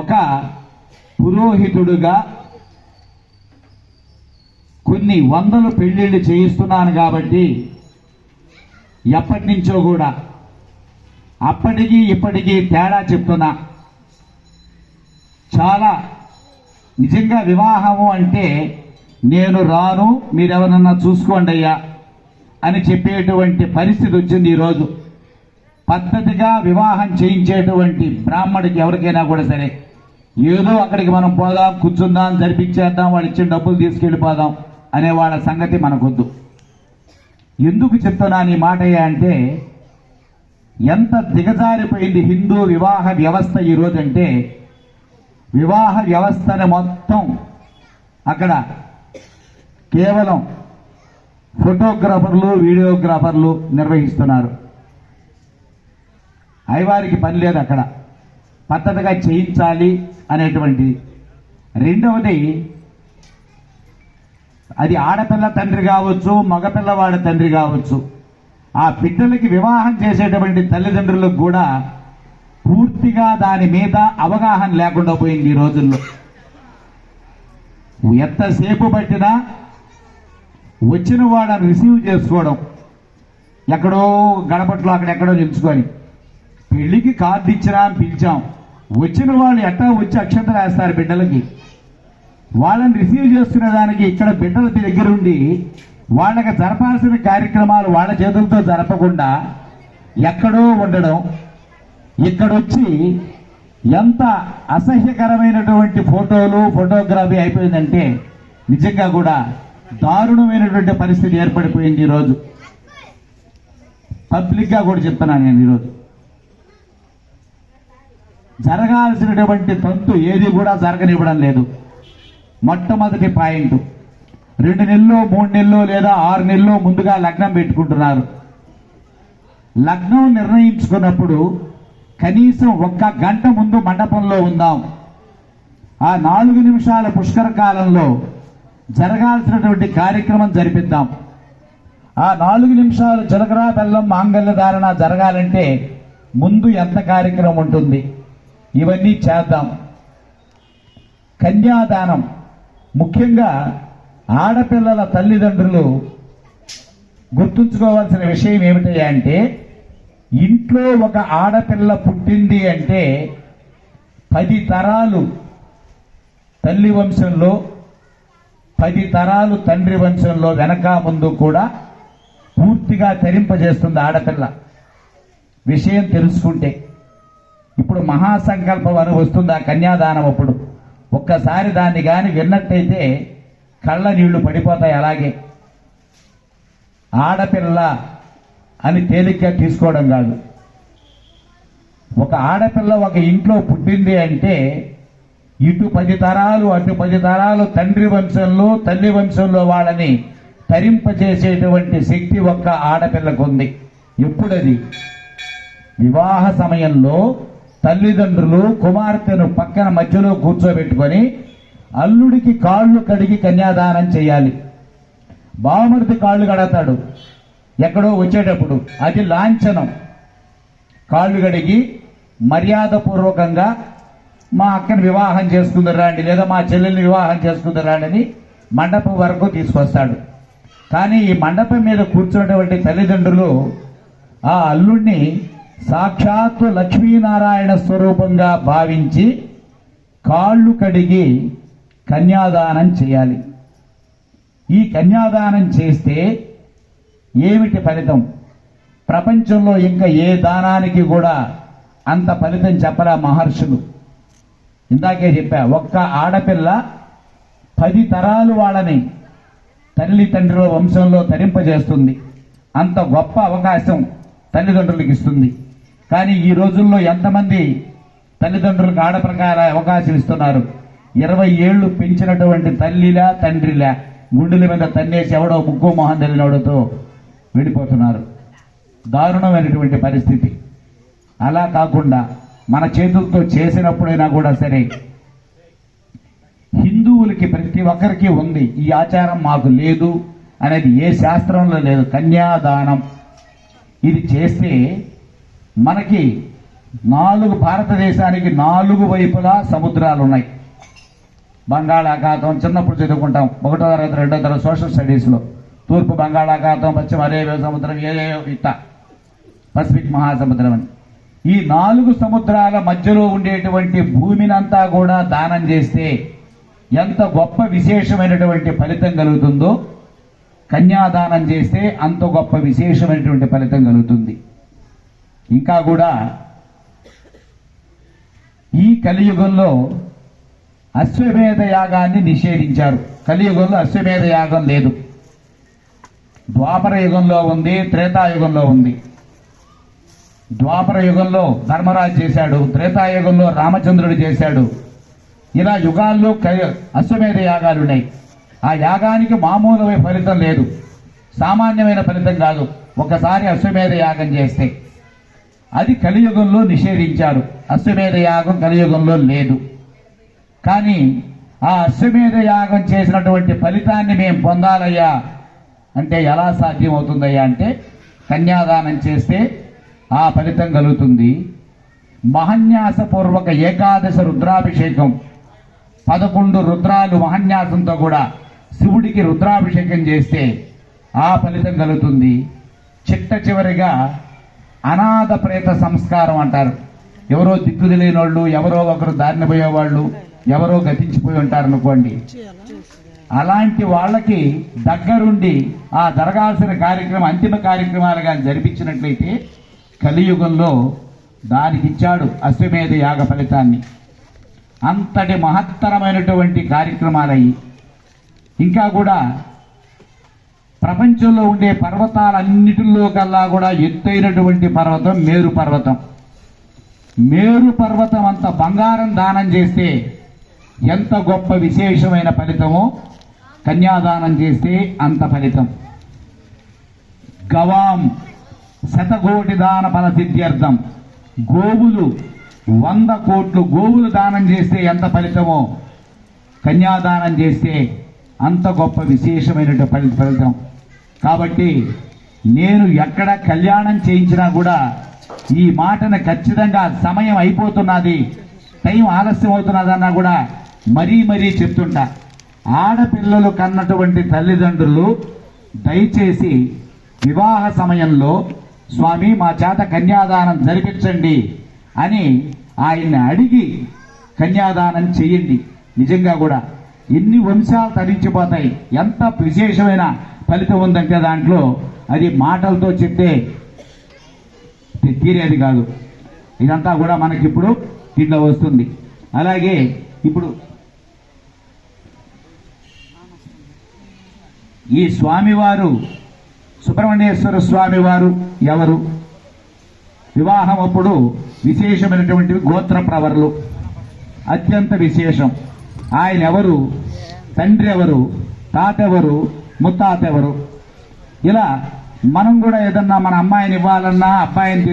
ఒక పురోహితుడుగా కొన్ని వందలు పెళ్లిళ్ళు చేయిస్తున్నాను కాబట్టి ఎప్పటి నుంచో కూడా అప్పటికి ఇప్పటికీ తేడా చెప్తున్నా. చాలా నిజంగా వివాహము అంటే నేను రాను, మీరెవరన్నా చూసుకోండి అయ్యా అని చెప్పేటువంటి పరిస్థితి వచ్చింది ఈరోజు. పద్ధతిగా వివాహం చేయించేటువంటి బ్రాహ్మడికి ఎవరికైనా కూడా సరే, ఏదో అక్కడికి మనం పోదాం, కూర్చుందాం, జరిపించేద్దాం, వాళ్ళు ఇచ్చిన డబ్బులు తీసుకెళ్ళిపోదాం అనే వాళ్ళ సంగతి మనకొద్దు. ఎందుకు చెప్తున్నాను ఈ మాట అంటే ఎంత దిగజారిపోయింది హిందూ వివాహ వ్యవస్థ ఈరోజు అంటే, వివాహ వ్యవస్థను మొత్తం అక్కడ కేవలం ఫోటోగ్రాఫర్లు, వీడియోగ్రాఫర్లు నిర్వహిస్తున్నారు. అయ్యవారికి పని లేదు అక్కడ, పద్ధతిగా చేయించాలి అనేటువంటిది. రెండవది, అది ఆడపిల్ల తండ్రి కావచ్చు, మగపిల్లవాడి తండ్రి కావచ్చు, ఆ బిడ్డలకి వివాహం చేసేటువంటి తల్లిదండ్రులకు కూడా పూర్తిగా దాని మీద అవగాహన లేకుండా పోయింది ఈ రోజుల్లో. ఎంతసేపు పట్టినా వచ్చిన వాడని రిసీవ్ చేసుకోవడం, ఎక్కడో గడపట్లో అక్కడెక్కడో నిలుచుకొని, పెళ్లికి కార్డు ఇచ్చినా పిలిచాం, వచ్చిన వాళ్ళు ఎట్టా వచ్చి అక్షంతలు వేస్తారు బిడ్డలకి. వాళ్ళని రిసీవ్ చేసుకునే దానికి ఇక్కడ బిడ్డల దగ్గరుండి వాళ్ళకి జరపాల్సిన కార్యక్రమాలు వాళ్ళ చేతులతో జరపకుండా ఎక్కడో ఉండడం, ఇక్కడొచ్చి ఎంత అసహ్యకరమైనటువంటి ఫోటోలు, ఫోటోగ్రఫీ అయిపోయిందంటే నిజంగా కూడా దారుణమైనటువంటి పరిస్థితి ఏర్పడిపోయింది ఈరోజు. పబ్లిక్గా కూడా చెప్తున్నాను నేను. ఈరోజు జరగాల్సినటువంటి తంతు ఏది కూడా జరగనివ్వడం లేదు. మొట్టమొదటి పాయింట్, 2 నెలలు 3 నెలలు లేదా 6 నెలలు ముందుగా లగ్నం పెట్టుకుంటున్నారు. లగ్నం నిర్ణయించుకున్నప్పుడు కనీసం 1 గంట ముందు మండపంలో ఉందాం. ఆ 4 నిమిషాల పుష్కర కాలంలో జరగాల్సినటువంటి కార్యక్రమం జరిపిద్దాం. ఆ 4 నిమిషాలు చిలకర బెల్లం మాంగళ్య ధారణ జరగాలంటే ముందు ఎంత కార్యక్రమం ఉంటుంది, ఇవన్నీ చేద్దాం. కన్యాదానం ముఖ్యంగా ఆడపిల్లల తల్లిదండ్రులు గుర్తుంచుకోవాల్సిన విషయం ఏమిటయ్యా అంటే, ఇంట్లో ఒక ఆడపిల్ల పుట్టింది అంటే 10 తరాలు తల్లి వంశంలో, 10 తరాలు తండ్రి వంశంలో వెనక ముందు కూడా పూర్తిగా తరింపజేస్తుంది ఆడపిల్ల. విషయం తెలుసుకుంటే ఇప్పుడు మహాసంకల్పం అని వస్తుంది ఆ కన్యాదానం అప్పుడు. ఒక్కసారి దాన్ని కానీ విన్నట్టయితే కళ్ళ నీళ్లు పడిపోతాయి. అలాగే ఆడపిల్ల అని తేలిగ్గా తీసుకోవడం కాదు. ఒక ఆడపిల్ల ఒక ఇంట్లో పుట్టింది అంటే ఇటు 10 తరాలు అటు 10 తరాలు తండ్రి వంశంలో తల్లి వంశంలో వాళ్ళని తరింపజేసేటువంటి శక్తి ఒక్క ఆడపిల్లకు ఉంది. ఎప్పుడది? వివాహ సమయంలో తల్లిదండ్రులు కుమార్తెను పక్కన మధ్యలో కూర్చోబెట్టుకొని అల్లుడికి కాళ్ళు కడిగి కన్యాదానం చేయాలి. బావమరిది కాళ్ళు కడతాడు ఎక్కడో వచ్చేటప్పుడు, అది లాంఛనం. కాళ్ళు కడిగి మర్యాదపూర్వకంగా మా అక్కని వివాహం చేసుకుందరా అండి, లేదా మా చెల్లెల్ని వివాహం చేసుకుందరా అని మండపం వరకు తీసుకొస్తాడు. కానీ ఈ మండపం మీద కూర్చున్నటువంటి తల్లిదండ్రులు ఆ అల్లుడిని సాక్షాత్తు లక్ష్మీనారాయణ స్వరూపంగా భావించి కాళ్ళు కడిగి కన్యాదానం చేయాలి. ఈ కన్యాదానం చేస్తే ఏమిటి ఫలితం? ప్రపంచంలో ఇంకా ఏ దానానికి కూడా అంత ఫలితం చెప్పరా మహర్షులు. ఇందాకే చెప్పా, ఒక్క ఆడపిల్ల 10 తరాలు వాళ్ళని తల్లి తండ్రుల వంశంలో తరింపజేస్తుంది. అంత గొప్ప అవకాశం తల్లిదండ్రులకు ఇస్తుంది. కానీ ఈ రోజుల్లో ఎంతమంది తల్లిదండ్రులకు ఆడప్రకార అవకాశం ఇస్తున్నారు? 20 ఏళ్లు పెంచినటువంటి తల్లిలా తండ్రిలా గుండెల మీద తన్నేసి ఎవడో ముక్కు మొహం తెలియనోడితో వెళ్ళిపోతున్నారు. దారుణమైనటువంటి పరిస్థితి. అలా కాకుండా మన చేతులతో చేసినప్పుడైనా కూడా సరే, హిందువులకి ప్రతి ఒక్కరికి ఉంది, ఈ ఆచారం మాకు లేదు అనేది ఏ శాస్త్రంలో లేదు. కన్యాదానం ఇది చేస్తే మనకి భారతదేశానికి 4 వైపులా సముద్రాలు ఉన్నాయి. బంగాళాఖాతం చిన్నప్పుడు చదువుకుంటాం, 1వ తరగతి 2వ తరగతి సోషల్ స్టడీస్లో. తూర్పు బంగాళాఖాతం, పశ్చిమ అరేబియా సముద్రం, ఇట్ట పసిఫిక్ మహాసముద్రం అని. ఈ 4 సముద్రాల మధ్యలో ఉండేటువంటి భూమినంతా కూడా దానం చేస్తే ఎంత గొప్ప విశేషమైనటువంటి ఫలితం కలుగుతుందో, కన్యాదానం చేస్తే అంత గొప్ప విశేషమైనటువంటి ఫలితం కలుగుతుంది. ఇంకా కూడా ఈ కలియుగంలో అశ్వమేధ యాగాన్ని నిషేధించారు. కలియుగంలో అశ్వమేధ యాగం లేదు. ద్వాపర యుగంలో ఉంది, త్రేతాయుగంలో ఉంది. ద్వాపర యుగంలో ధర్మరాజు చేశాడు, త్రేతాయుగంలో రామచంద్రుడు చేశాడు. ఇలా యుగాల్లో అశ్వమేధ యాగాలు ఉన్నాయి. ఆ యాగానికి మామూలు ఫలితం లేదు, సామాన్యమైన ఫలితం కాదు. ఒకసారి అశ్వమేధ యాగం చేస్తే అది కలియుగంలో నిషేధించారు. అశ్వమేధ యాగం కలియుగంలో లేదు. కానీ ఆ అశ్వమేధ యాగం చేసినటువంటి ఫలితాన్ని మేము పొందాలయ్యా అంటే ఎలా సాధ్యమవుతుందయ్యా అంటే, కన్యాదానం చేస్తే ఆ ఫలితం కలుగుతుంది. మహన్యాసపూర్వక ఏకాదశ రుద్రాభిషేకం, 11 రుద్రాలు మహన్యాసంతో కూడా శివుడికి రుద్రాభిషేకం చేస్తే ఆ ఫలితం కలుగుతుంది. చిట్ట చివరిగా అనాథ ప్రేత సంస్కారం అంటారు. ఎవరో దిక్కు తెలియని వాళ్ళు, ఎవరో ఒకరు దారిన పోయేవాళ్ళు, ఎవరో గతించిపోయి ఉంటారు అనుకోండి. అలాంటి వాళ్ళకి దగ్గరుండి ఆ జరగాల్సిన కార్యక్రమం, అంతిమ కార్యక్రమాలుగా జరిపించినట్లయితే కలియుగంలో దానికి ఇచ్చాడు అశ్వమేధ యాగ ఫలితాన్ని. అంతటి మహత్తరమైనటువంటి కార్యక్రమాలయ్యి. ఇంకా కూడా ప్రపంచంలో ఉండే పర్వతాలన్నిటిలో కల్లా కూడా ఎత్తైనటువంటి పర్వతం మేరు పర్వతం. మేరు పర్వతం అంత బంగారం దానం చేస్తే ఎంత గొప్ప విశేషమైన ఫలితమో, కన్యాదానం చేస్తే అంత ఫలితం. గవాం శతకోటి దాన ఫల సిద్ధ్యర్థం, గోవులు 100 కోట్లు గోవులు దానం చేస్తే ఎంత ఫలితమో, కన్యాదానం చేస్తే అంత గొప్ప విశేషమైనటువంటి ఫలితం. కాబట్టి నేను ఎక్కడ కళ్యాణం చేయించినా కూడా ఈ మాటను ఖచ్చితంగా, సమయం అయిపోతున్నది, టైం ఆలస్యం అవుతున్నదన్నా కూడా మరీ మరీ చెప్తుంటా. ఆడపిల్లలు కన్నటువంటి తల్లిదండ్రులు దయచేసి వివాహ సమయంలో స్వామి మా చేత కన్యాదానం జరిపించండి అని ఆయన్ని అడిగి కన్యాదానం చేయండి. నిజంగా కూడా ఎన్ని వంశాలు తరించిపోతాయి. ఎంత విశేషమైన ఫలితం ఉందంటే దాంట్లో అది మాటలతో చెప్తే తీరేది కాదు. ఇదంతా కూడా మనకిప్పుడు దీంట్లో వస్తుంది. అలాగే ఇప్పుడు ఈ స్వామివారు సుబ్రహ్మణ్యేశ్వర స్వామివారు ఎవరు? వివాహం అప్పుడు విశేషమైనటువంటి గోత్ర ప్రవర్లు, అత్యంత విశేషం. ఆయన ఎవరు? తండ్రి ఎవరు? తాత ఎవరు? ముత్తాత ఎవరు? ఇలా మనం కూడా ఏదన్నా మన అమ్మాయిని ఇవ్వాలన్నా, అబ్బాయిని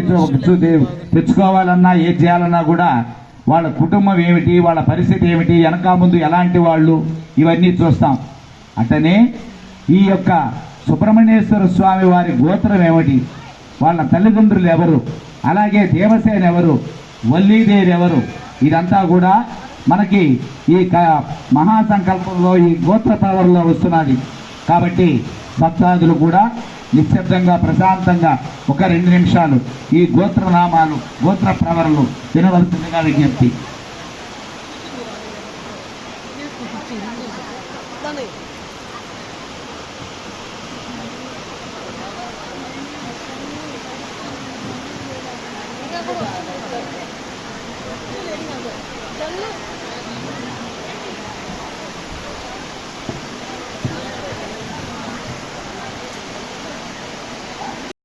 తెచ్చుకోవాలన్నా, ఏది చేయాలన్నా కూడా వాళ్ళ కుటుంబం ఏమిటి, వాళ్ళ పరిస్థితి ఏమిటి, వెనక ముందు ఎలాంటి వాళ్ళు, ఇవన్నీ చూస్తాం. అటనే ఈ యొక్క సుబ్రహ్మణ్యేశ్వర స్వామి వారి గోత్రం ఏమిటి, వాళ్ళ తల్లిదండ్రులు ఎవరు, అలాగే దేవసేన ఎవరు, వల్లీదేవి ఎవరు, ఇదంతా కూడా మనకి ఈ మహాసంకల్పంలో ఈ గోత్ర ప్రవర్లో వస్తున్నది. కాబట్టి భక్తాదులు కూడా నిశ్శబ్దంగా ప్రశాంతంగా 1-2 నిమిషాలు ఈ గోత్రనామాలు, గోత్ర ప్రవర్లు వినవలసిందిగా విజ్ఞప్తి. Jangan